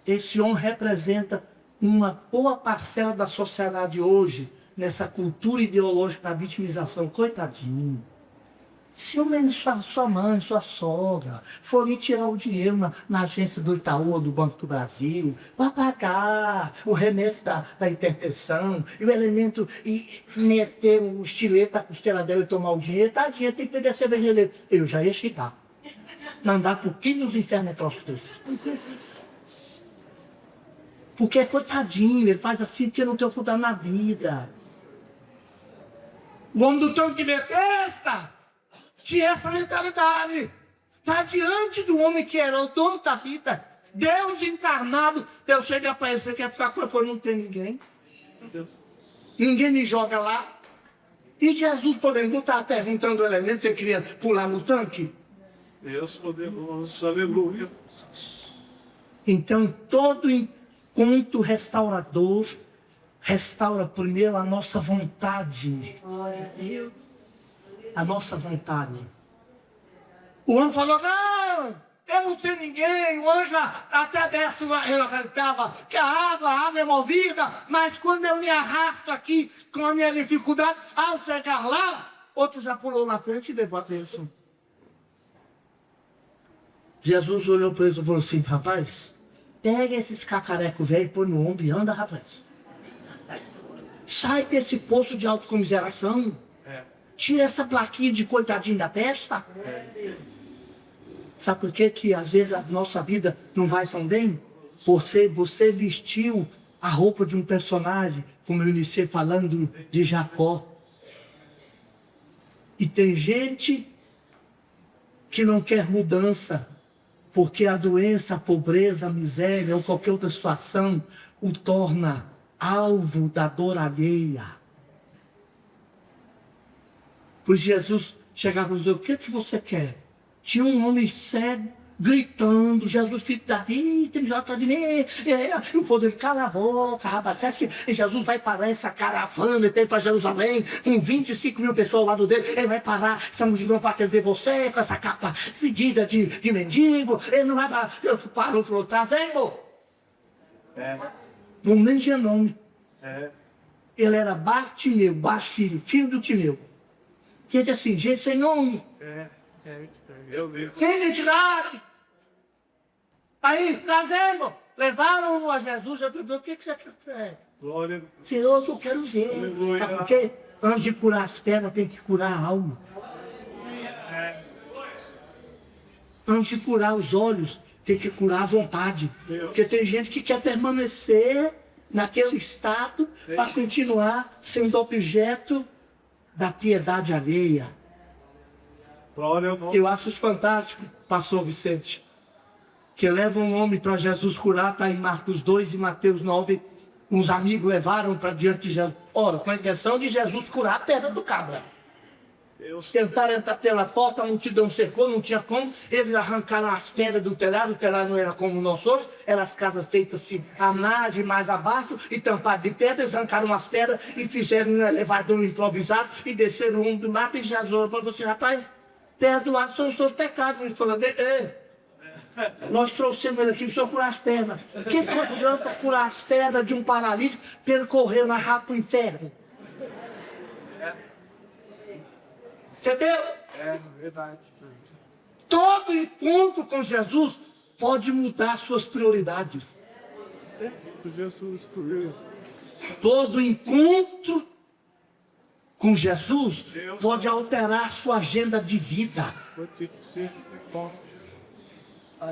Esse homem representa uma boa parcela da sociedade hoje, nessa cultura ideológica da vitimização. Coitadinho. Se o menino, sua mãe, sua sogra, forem tirar o dinheiro na agência do Itaú ou do Banco do Brasil, para pagar o remédio da hipertensão, e o elemento, e meter o estilete na costela dela e tomar o dinheiro, tadinha, tem que beber cerveja dele. Eu já ia chegar. Mandar por que nos infernos fez. Porque coitadinho, ele faz assim porque não tem oportunidade na vida. O homem do tanque de Betesda tinha essa mentalidade. Está diante do homem que era o dono da vida, Deus encarnado. Deus chega para ele: você quer ficar com ele? Não tem ninguém. Ninguém me joga lá. E Jesus, por exemplo, estava perguntando o elemento: você queria pular no tanque? Deus poderoso, aleluia. Então, todo encontro restaurador restaura primeiro a nossa vontade. Glória a Deus. A nossa vontade. O homem falou: não, eu não tenho ninguém. O anjo até desce lá, eu arrancava, que a água é movida, mas quando eu me arrasto aqui com a minha dificuldade, ao chegar lá, outro já pulou na frente e levou a bênção. Jesus olhou para eles e falou assim, rapaz, pega esses cacarecos velhos, põe no ombro e anda, rapaz. Sai desse poço de autocomiseração. Tira essa plaquinha de coitadinho da testa. Sabe por quê que às vezes a nossa vida não vai tão bem? Você vestiu a roupa de um personagem, como eu iniciei falando de Jacó. E tem gente que não quer mudança, porque a doença, a pobreza, a miséria ou qualquer outra situação o torna alvo da dor alheia. Por Jesus chegava e dizia, o que você quer? Tinha um homem cego, gritando, Jesus, filho de Davi, tem misericórdia de mim. E o poder, cala a boca, rapaz. Você acha que Jesus vai parar essa caravana, ele tem para Jerusalém, com 25 mil pessoas ao lado dele, ele vai parar essa multidão para atender você, com essa capa fedida de mendigo, ele não vai parar. Eu parou e falou, trazendo. Não nem tinha nome. Ele era Bartimeu, filho do Timeu. Gente assim, gente sem nome. Tem identidade. Aí, trazendo, levaram a Jesus, já perguntou, o que você quer? Glória. Senhor, eu quero ver. Aleluia. Sabe por quê? Antes de curar as pernas, tem que curar a alma. Antes de curar os olhos, tem que curar a vontade. Porque tem gente que quer permanecer naquele estado para continuar sendo objeto da piedade alheia. Glória ao nome. Eu acho isso fantástico, pastor Vicente, que leva um homem para Jesus curar, está em Marcos 2 e Mateus 9, uns amigos levaram para diante de Jesus. Ora, com a intenção de Jesus curar a perna do cabra. Tentaram entrar pela porta, a multidão cercou, não tinha como. Eles arrancaram as pedras do telhado, o telhado não era como o nosso hoje, eram as casas feitas assim, a margem mais abaixo e tampadas de pedras. Arrancaram as pedras e fizeram um elevador improvisado e desceram um do lado. E Jesus falou assim, rapaz, perdoados são os seus pecados. Ele falou, nós trouxemos ele aqui para o senhor curar as pernas. Que adianta curar as pernas de um paralítico para ele correr mais rápido para o inferno? Entendeu? Verdade. Todo encontro com Jesus pode mudar suas prioridades. Jesus, por isso. Todo encontro com Jesus pode alterar sua agenda de vida. Vou ter que ser forte.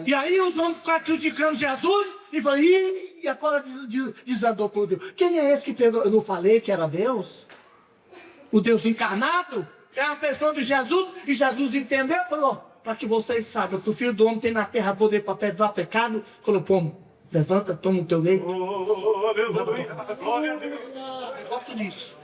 E aí os homens ficaram criticando Jesus e falaram, e agora desandou por Deus. Quem é esse que pegou? Eu não falei que era Deus? O Deus encarnado? É a pessoa de Jesus, e Jesus entendeu, falou, para que vocês saibam que o Filho do Homem tem na terra poder para perdoar pecado, falou, pô, levanta, toma o teu leito. Glória a Deus. Eu gosto disso.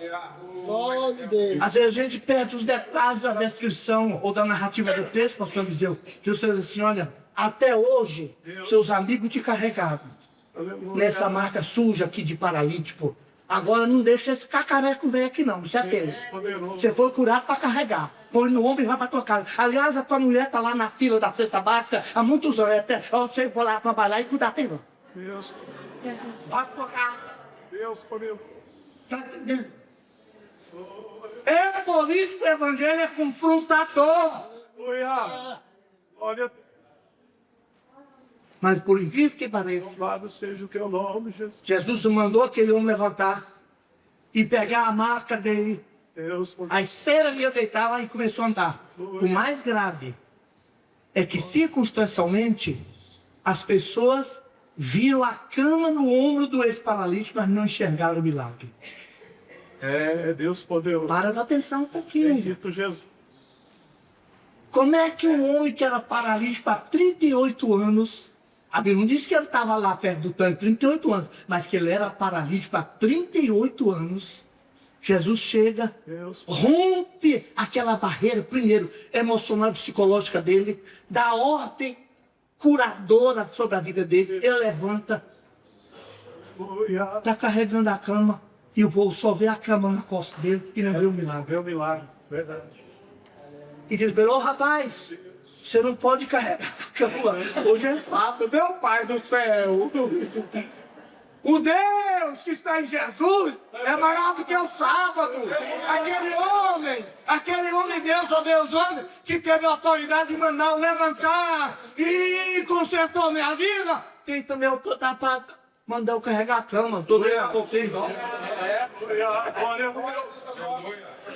Às vezes a gente perde os detalhes da descrição ou da narrativa do texto, pastor Viseu. Jesus disse assim, olha, até hoje, seus amigos te carregaram nessa marca suja aqui de paralítico. Agora não deixa esse cacareco velho aqui não, certeza. Você foi curado para carregar. Põe no ombro e vai para tua casa. Aliás, a tua mulher está lá na fila da cesta básica há muitos anos. Você vai lá trabalhar e cuidar dela. Deus, Vai para tua casa. Deus comigo. Tá entendendo? É por isso que o evangelho é confrontador. Aleluia. Glória. Mas por incrível que pareça, Louvado seja o teu nome, Jesus. Jesus mandou aquele homem levantar e pegar a marca dele. Deus, por As ceras ia deitar lá e começou a andar. O mais grave é que, circunstancialmente, as pessoas viram a cama no ombro do ex-paralítico, mas não enxergaram o milagre. Deus poderoso. Para pra pensar um pouquinho. Bendito Jesus. Como é que um homem que era paralítico há 38 anos, a Bíblia não diz que ele estava lá perto do tanque 38 anos, mas que ele era paralítico há 38 anos, Jesus chega, Deus. rompe aquela barreira, primeiro, emocional e psicológica dele, dá ordem curadora sobre a vida dele, ele levanta, Aleluia. está carregando a cama, e o povo só vê a cama na costa dele e não vê o milagre. Meu milagre. Verdade. E diz, ô rapaz, você não pode carregar a cama, hoje é sábado, meu pai do céu. O Deus que está em Jesus é maior do que o sábado. Aquele homem Deus, ó Deus homem, que teve a autoridade de mandar eu levantar e consertou minha vida, tem também autoridade para mandar eu carregar a cama. Estou vendo para vocês, ó.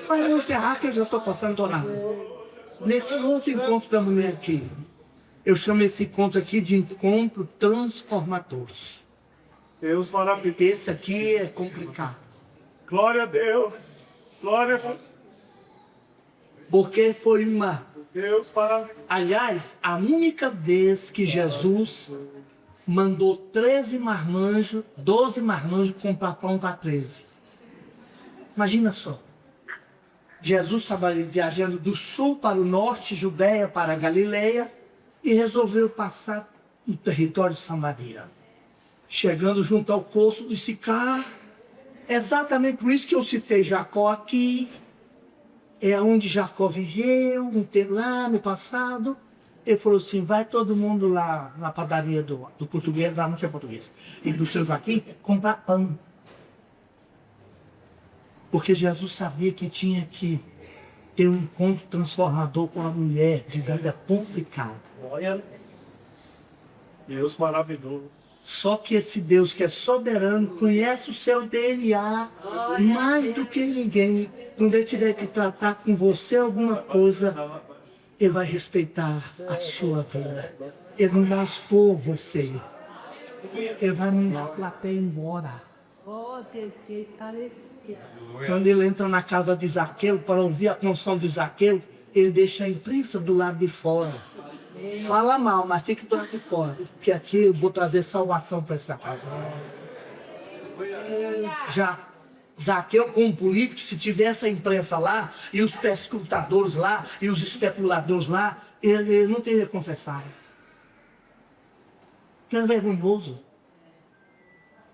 Mas vou encerrar que eu já estou passando do horário. Nesse outro encontro da mulher aqui, eu chamo esse encontro aqui de encontro transformador. Deus maravilhoso. Esse aqui é complicado. Glória a Deus. Glória a Deus. Porque foi uma... Deus maravilhoso. Aliás, a única vez que Jesus mandou 13 marmanjos, 12 marmanjos comprar pão para 13. Imagina só. Jesus estava viajando do sul para o norte, Judéia para a Galileia, e resolveu passar no território de Samaria. Chegando junto ao poço de Sicar, exatamente por isso que eu citei Jacó aqui, é onde Jacó viveu, um tempo lá no passado. Ele falou assim, vai todo mundo lá na padaria do português, lá não tinha português, e do seu Joaquim, comprar pão. Porque Jesus sabia que tinha que ter um encontro transformador com a mulher de vida complicada. Glória. Deus maravilhoso. Só que esse Deus que é soberano, conhece o seu DNA mais do que ninguém. Quando ele tiver que tratar com você alguma coisa, ele vai respeitar a sua vida. Ele não vai expor você. Ele vai mandar a plateia embora. Quando ele entra na casa de Zaqueu, para ouvir a confissão de Zaqueu, ele deixa a imprensa do lado de fora. Fala mal, mas fica do lado de fora. Porque aqui eu vou trazer salvação para essa casa. Já Zaqueu, como político, se tivesse a imprensa lá, e os perscrutadores lá, e os especuladores lá, ele não teria confessado. Que era vergonhoso.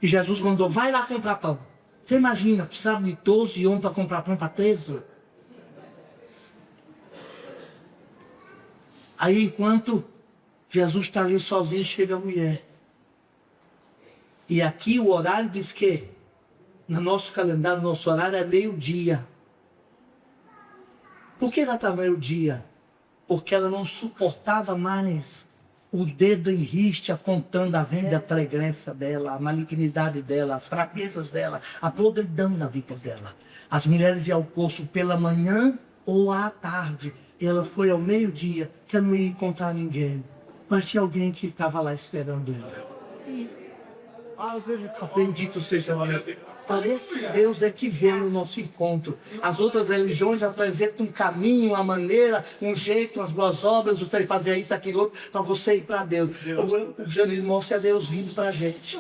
E Jesus mandou, vai lá comprar pão. Você imagina, precisava de 12 homens para comprar pão para 13? Aí, enquanto Jesus está ali sozinho, chega a mulher. E aqui o horário diz que, no nosso calendário, no nosso horário é meio-dia. Por que ela estava meio-dia? Porque ela não suportava mais o dedo em riste apontando a venda pregressa dela, a malignidade dela, as fraquezas dela, a podridão da vida dela. As mulheres iam ao poço pela manhã ou à tarde. E ela foi ao meio-dia, que ela não ia encontrar ninguém. Mas tinha alguém que estava lá esperando ela. Bendito seja Deus. Esse Deus é que vem no nosso encontro. As outras religiões apresentam um caminho, uma maneira, um jeito, as boas obras, você fazer isso, aquilo, outro, para você ir para Deus. O cristianismo mostra Deus vindo para a gente.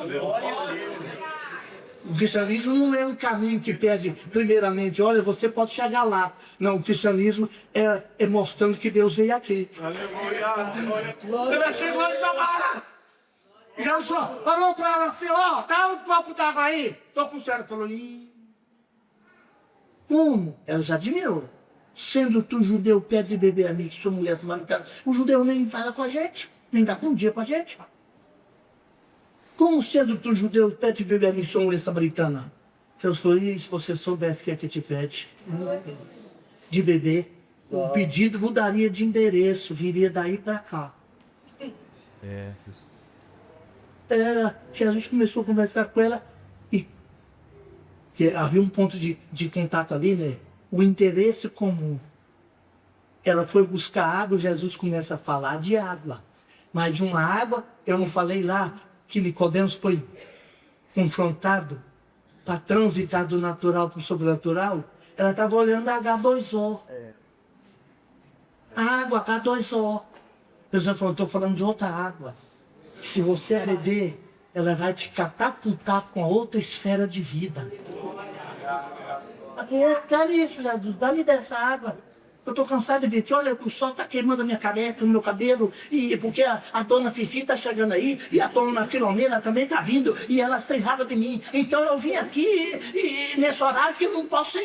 O cristianismo não é um caminho que pede, primeiramente, olha, você pode chegar lá. Não, o cristianismo é mostrando que Deus veio aqui. Aleluia. Ele chegou ali na barra. Já só, falou para ela assim, ó, dá um copo d'água aí. Tô com sério. Falou, ih. Como? Ela já admirou. Sendo tu judeu, pede beber a mim, que sou mulher samaritana. O judeu nem fala com a gente, nem dá bom dia pra gente. Como sendo tu judeu, pede beber a mim, sou mulher samaritana? Deus falou, e se você soubesse que é que te pede de beber, o pedido mudaria de endereço, viria daí para cá. Jesus começou a conversar com ela e havia um ponto de contato ali, né? O interesse comum. Ela foi buscar água, Jesus começa a falar de água. Mas de uma água, eu não falei lá que Nicodemos foi confrontado para transitar do natural para o sobrenatural. Ela estava olhando a H2O. A água H2O. Jesus falou, estou falando de outra água. Se você beber, ela vai te catapultar com a outra esfera de vida. Eu falei, dá-lhe isso, Jesus, dá-lhe dessa água. Eu estou cansado de ver que, olha, o sol está queimando a minha careca, o meu cabelo, e porque a dona Fifi está chegando aí, e a dona Filomena também está vindo, e elas têm raiva de mim. Então eu vim aqui, e nesse horário que eu não posso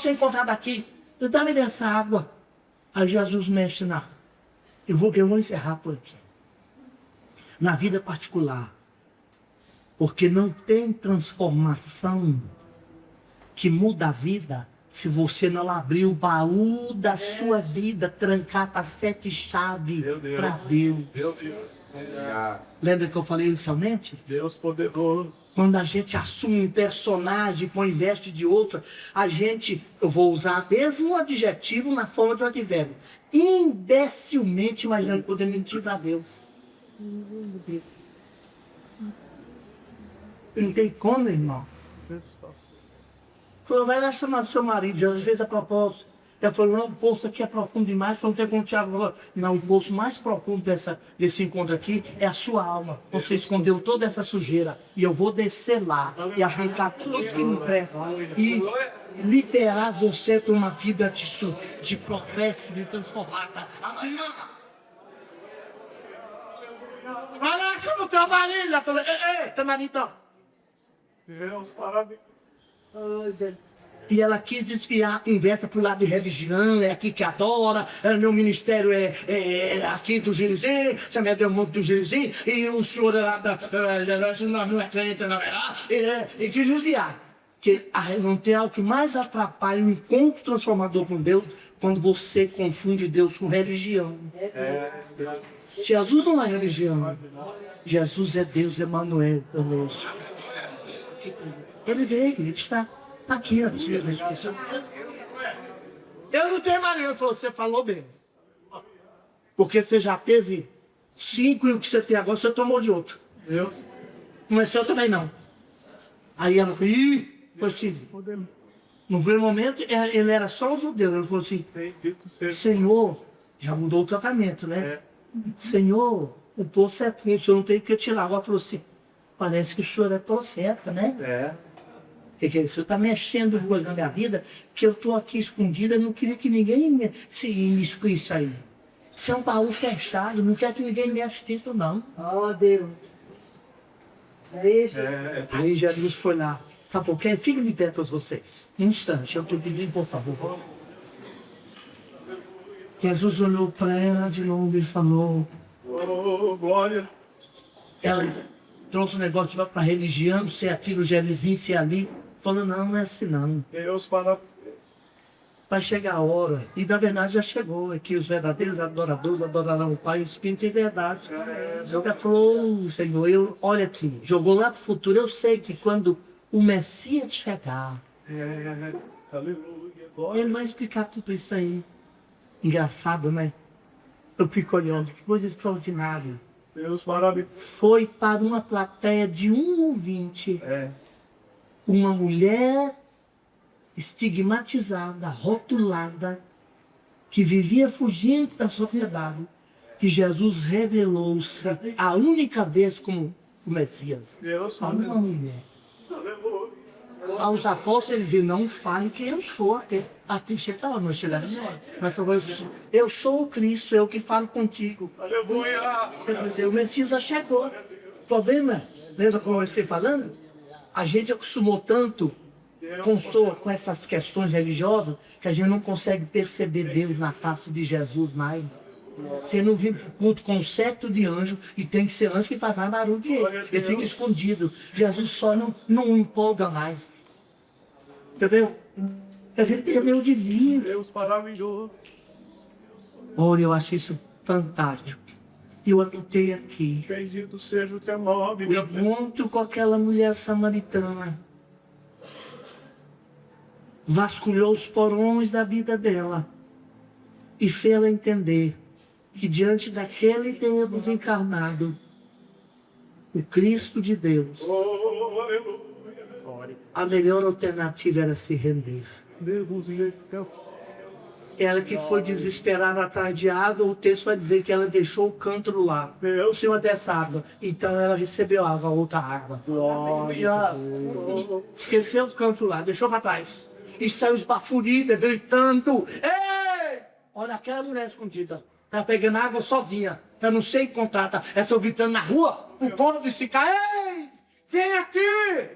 ser encontrado aqui. Dá-me dessa água. Aí Jesus mexe na... Eu vou encerrar por aqui. Na vida particular, Porque não tem transformação que muda a vida se você não abrir o baú da sua vida, trancar as 7 chaves para Deus. Deus. Lembra que eu falei inicialmente? Deus poderoso. Quando a gente assume um personagem, põe veste de outra, a gente, eu vou usar mesmo um adjetivo na forma de um advérbio, imbecilmente imaginando poder mentir para Deus. Não tem como, irmão. Falou, vai lá chamar seu marido. Jesus fez a propósito. Ela falou, não, o poço aqui é profundo demais, só não tem como Tiago falou. Não, o poço mais profundo desse encontro aqui é a sua alma. Você escondeu toda essa sujeira. E eu vou descer lá e arrancar tudo isso que me presta. E liberar você para uma vida de progresso, de transformada. Amanhã. Vai lá, chama o teu marido. Ela falou, ei, teu marido. Deus maravilhoso. E ela quis desviar, investa pro lado de religião, é aqui que adora, meu ministério é aqui do Girizinho, você me deu muito do Girizinho, e o senhor é lá não é crente, não é lá, e quis desviar. Que não tem algo que mais atrapalha o encontro transformador com Deus, quando você confunde Deus com religião. Jesus não é religião, Jesus é Deus, Emmanuel, também. Ele veio, ele está aqui, ó. Eu não tenho marido, você falou bem. Porque você já teve 5 e o que você tem agora você tomou de outro. Deus. Não é seu também não. Aí ela falou, foi assim. No primeiro momento ele era só um judeu. Ele falou assim, Bendito seja. Senhor, já mudou o tratamento, né? Senhor, o poço é clean, o senhor não tem que tirar. Agora falou assim, parece que o senhor é profeta, né? Porque o senhor está mexendo com a minha vida, que eu estou aqui escondida, eu não queria que ninguém se imiscuísse aí. Isso é um baú fechado, não quero que ninguém mexa nisso, não. Oh, Deus. Aí Jesus foi lá. Sabe por quê? Fiquem de pé todos vocês. Um instante, eu estou pedindo, por favor. Jesus olhou para ela de novo e falou. Oh, glória. Ela trouxe o negócio para a religião, se aquilo, Gelizinho, se ali. Falou, não é assim não. Deus maravilhoso. Vai chegar a hora, e na verdade já chegou, é que os verdadeiros adoradores adorarão o Pai, o Espírito e verdade. Ela falou, Senhor, olha aqui, jogou lá pro futuro, eu sei que quando o Messias chegar, Aleluia. ele vai explicar tudo isso aí. Engraçado, né? Eu fico olhando, que coisa extraordinária. Deus maravilhoso. Foi para uma plateia de 1 ouvinte, uma mulher estigmatizada, rotulada, que vivia fugindo da sociedade, que Jesus revelou-se a única vez como o Messias. Deus A uma maravilhoso. mulher. Aleluia. Aos apóstolos ele dizia, não fale quem eu sou, até chegar lá, não chegar mas eu sou o Cristo, eu que falo contigo. Aleluia. Quer dizer, o Messias já chegou. O problema, lembra como eu estou falando? A gente acostumou tanto com essas questões religiosas que a gente não consegue perceber Deus na face de Jesus mais. Você não vem pro culto com um séquito de anjo e tem que ser anjo que faz mais barulho que ele. Ele fica escondido. Jesus só não empolga mais. Entendeu? A gente perdeu de vista. Deus maravilhoso. Olha, eu acho isso fantástico. Eu anotei aqui. Bendito seja o teu nome, O meu Deus. encontro com aquela mulher samaritana vasculhou os porões da vida dela e fez-la entender que diante daquele Deus encarnado, o Cristo de Deus, Oh, aleluia. a melhor alternativa era se render. Deus, Deus. Ela que foi desesperada atrás de água, o texto vai dizer que ela deixou o cântaro lá, em cima dessa água. Então ela recebeu água, outra água. Esqueceu o cântaro lá, deixou para trás. E saiu esbafurida, gritando. Ei! Olha aquela mulher escondida. Tá pegando água sozinha. Eu não sei encontrar. Tá? Essa eu gritando na rua. O povo disse ficar. Ei! Vem aqui!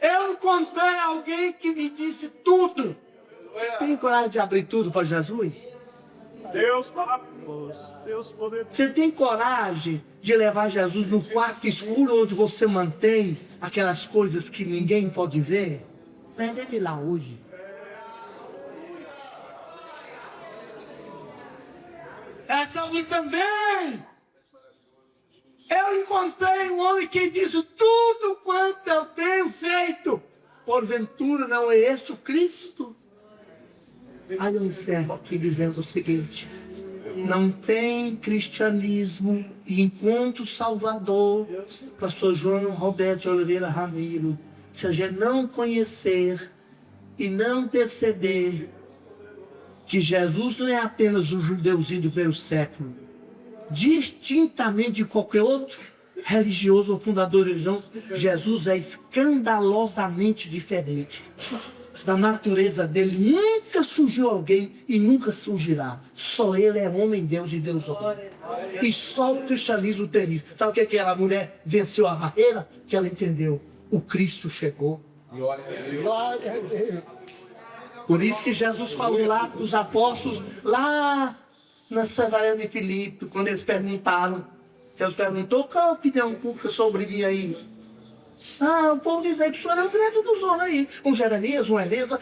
Eu encontrei alguém que me disse tudo. Você tem coragem de abrir tudo para Jesus? Deus maravilhoso. Deus poderoso. Você tem coragem de levar Jesus no quarto escuro onde você mantém aquelas coisas que ninguém pode ver? Leve ele lá hoje. Essa aqui também. Eu encontrei um homem que diz tudo quanto eu tenho feito. Porventura não é este o Cristo? Aí eu encerro aqui dizendo o seguinte: não tem cristianismo enquanto Salvador, pastor João Roberto Oliveira Ramiro, se a gente não conhecer e não perceber que Jesus não é apenas um judeuzinho do primeiro século, distintamente de qualquer outro religioso ou fundador religioso, Jesus é escandalosamente diferente. Da natureza dele nunca surgiu alguém e nunca surgirá. Só ele é homem, Deus e Deus homem. E só o cristianismo tem isso. Sabe o que é que aquela mulher venceu a barreira? Que ela entendeu. O Cristo chegou. Glória a Deus. Por isso que Jesus falou lá para os apóstolos, lá na Cesareia de Filipe, quando eles perguntaram, Jesus perguntou: qual a opinião pública sobre mim aí? Ah, o povo diz aí que o senhor é um grande dos homens aí. Um Jeremias, um Elias. O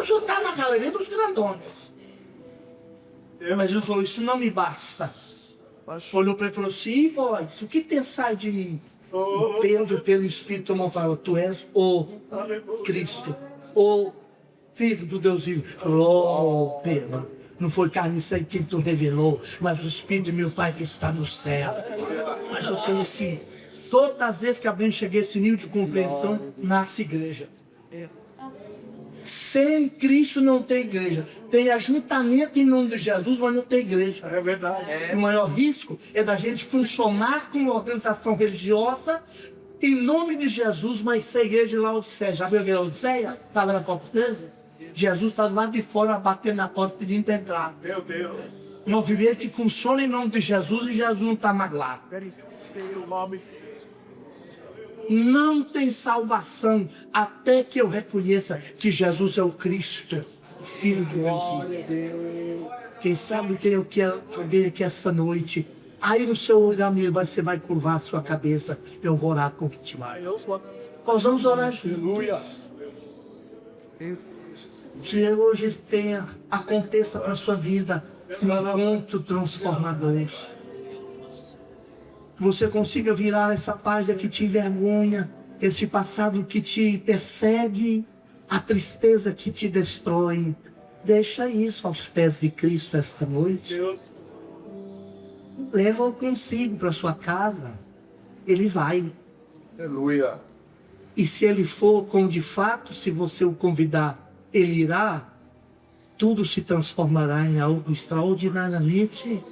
senhor está na galeria dos grandões. Mas ele falou: isso não me basta. Olhou para ele e falou: sim, vós, o que pensar de mim? Pedro, pelo Espírito, tomou falou: tu és o Cristo, o Filho do Deus vivo. Falou: oh, Pedro, não foi carne isso aí que tu revelou, mas o Espírito de meu Pai que está no céu. Mas eu conheci. Todas as vezes que alguém chega a esse nível de compreensão, nasce igreja. Sem Cristo não tem igreja. Tem ajuntamento em nome de Jesus, mas não tem igreja. É verdade. O maior risco é da gente funcionar como uma organização religiosa em nome de Jesus, mas ser igreja de Laodiceia. Já viu a igreja de Laodiceia? Está lá na Copa 13? Jesus está do lado de fora batendo na porta pedindo para entrar. Meu Deus. Não viver que funciona em nome de Jesus e Jesus não está mais lá. Verifiquei o nome. Não tem salvação até que eu reconheça que Jesus é o Cristo, o Filho de Deus. Quem sabe tem o que ver aqui esta noite. Aí no seu lugar, você vai curvar a sua cabeça. Eu vou orar contigo. Nós vamos orar juntos. Que hoje aconteça para a sua vida um encontro transformador. Que você consiga virar essa página que te envergonha, esse passado que te persegue, a tristeza que te destrói. Deixa isso aos pés de Cristo esta noite. Leva-o consigo para sua casa. Ele vai. Aleluia. E se ele for, como de fato, se você o convidar, ele irá, tudo se transformará em algo extraordinariamente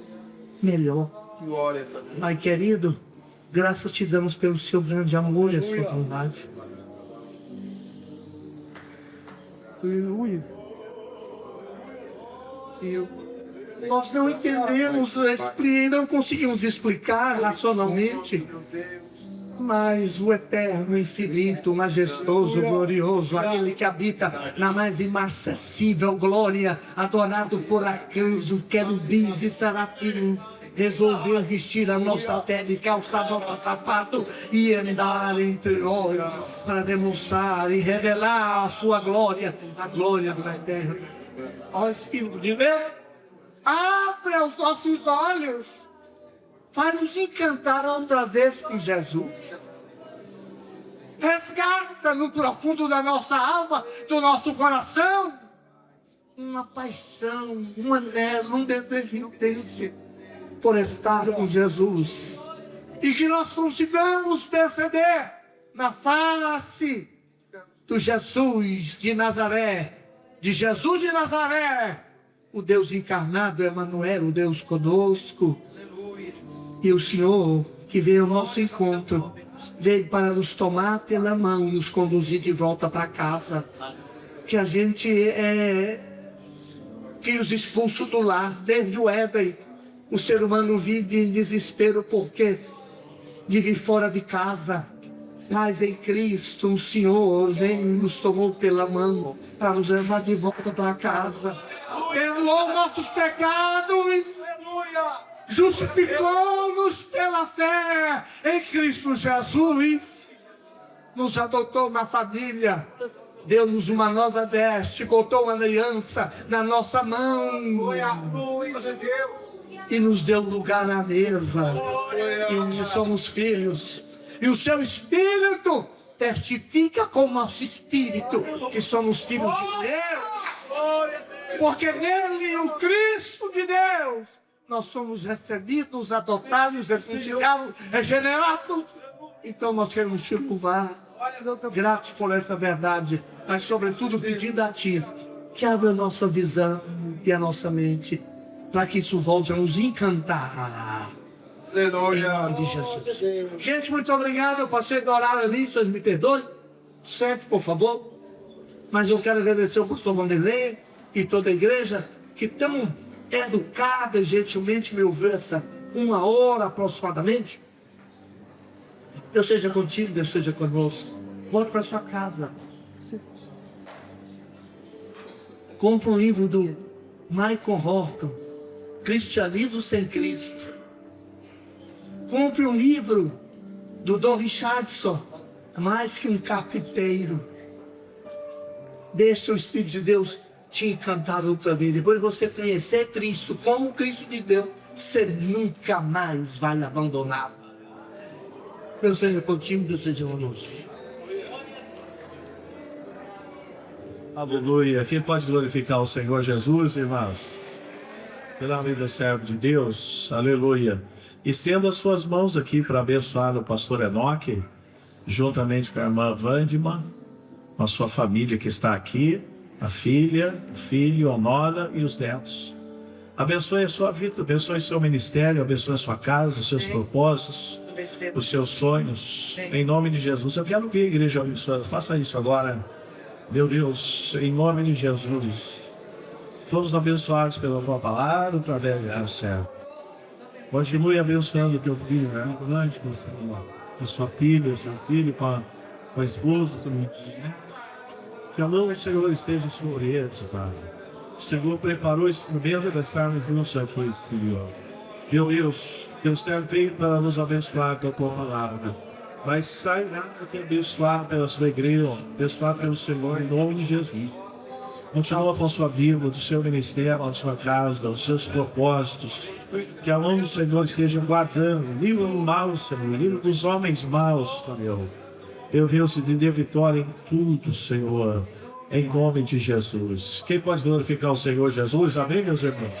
melhor. Glória a Deus. Pai querido, graças te damos pelo seu grande amor e a sua bondade. Aleluia. Nós não entendemos, não conseguimos explicar racionalmente, mas o eterno, infinito, majestoso, glorioso, aquele que habita na mais inacessível glória, adorado por arcanjos, querubins e serafins, resolveu vestir a nossa pele, calçar nosso sapato e andar entre nós para demonstrar e revelar a sua glória, a glória do Eterno. Ó Espírito de Deus, abre os nossos olhos, vai nos encantar outra vez com Jesus. Resgata no profundo da nossa alma, do nosso coração, uma paixão, um anelo, um desejo intenso por estar com Jesus. E que nós consigamos perceber na face do Jesus de Nazaré, o Deus encarnado, Emanuel, o Deus conosco. E o Senhor que veio ao nosso encontro, veio para nos tomar pela mão e nos conduzir de volta para casa. Que a gente filhos expulsos do lar, desde o Éden. O ser humano vive em desespero porque vive fora de casa. Mas em Cristo, o Senhor veio e nos tomou pela mão para nos levar de volta para casa. Perdoou nossos pecados, justificou-nos pela fé em Cristo Jesus, nos adotou na família, deu-nos uma nova veste, botou uma aliança na nossa mão e nos deu lugar na mesa, e onde somos filhos. E o seu Espírito testifica com o nosso Espírito que somos filhos de Deus. Porque nele, o Cristo de Deus, nós somos recebidos, adotados, refugiados, regenerados. Então nós queremos te louvar, gratos por essa verdade, mas sobretudo pedindo a Ti que abra a nossa visão e a nossa mente, para que isso volte a nos encantar. Em nome de Jesus. Gente, muito obrigado. Eu passei do horário ali, vocês me perdoem. Sempre, por favor. Mas eu quero agradecer ao pastor Vanderlei e toda a igreja que tão educada e gentilmente me ouviu essa 1 hora aproximadamente. Deus seja contigo, Deus seja conosco. Volte para sua casa. Compre um livro do Michael Horton, Cristianismo Sem Cristo. Compre um livro do Dom Richardson, Mais que um Carpinteiro. Deixa o Espírito de Deus te encantar outra vez. Depois de você conhecer Cristo como o Cristo de Deus, você nunca mais vai abandonar. Deus seja contigo, Deus seja conosco. Aleluia. Quem pode glorificar o Senhor Jesus, irmãos? Pela vida do servo de Deus. Aleluia. Estenda as suas mãos aqui para abençoar o pastor Enoque, juntamente com a irmã Vandima, com a sua família que está aqui, a filha, o filho, a nora e os netos. Abençoe a sua vida, abençoe seu ministério, abençoe a sua casa, os seus propósitos, os seus sonhos. Em nome de Jesus. Eu quero ver a igreja abençoada. Faça isso agora. Meu Deus, em nome de Jesus. Fomos abençoados pela tua palavra, através do céu. Continue abençoando o teu filho, né? Com a sua filha, seu filho, com a esposa, que a mão do Senhor esteja sobre eles, Pai. O Senhor preparou esse momento para estarmos juntos aqui, Senhor. Meu Deus, teu servo veio para nos abençoar com a tua palavra. Mas sai nada que abençoar pela sua igreja, abençoar pelo Senhor, em nome de Jesus. Continua com a sua vida, do seu ministério, da sua casa, dos seus propósitos. Que a mão do Senhor esteja guardando. Livra do mal, Senhor. Livra dos homens maus, Senhor. Eu venho se dê vitória em tudo, Senhor. Em nome de Jesus. Quem pode glorificar o Senhor Jesus? Amém, meus irmãos?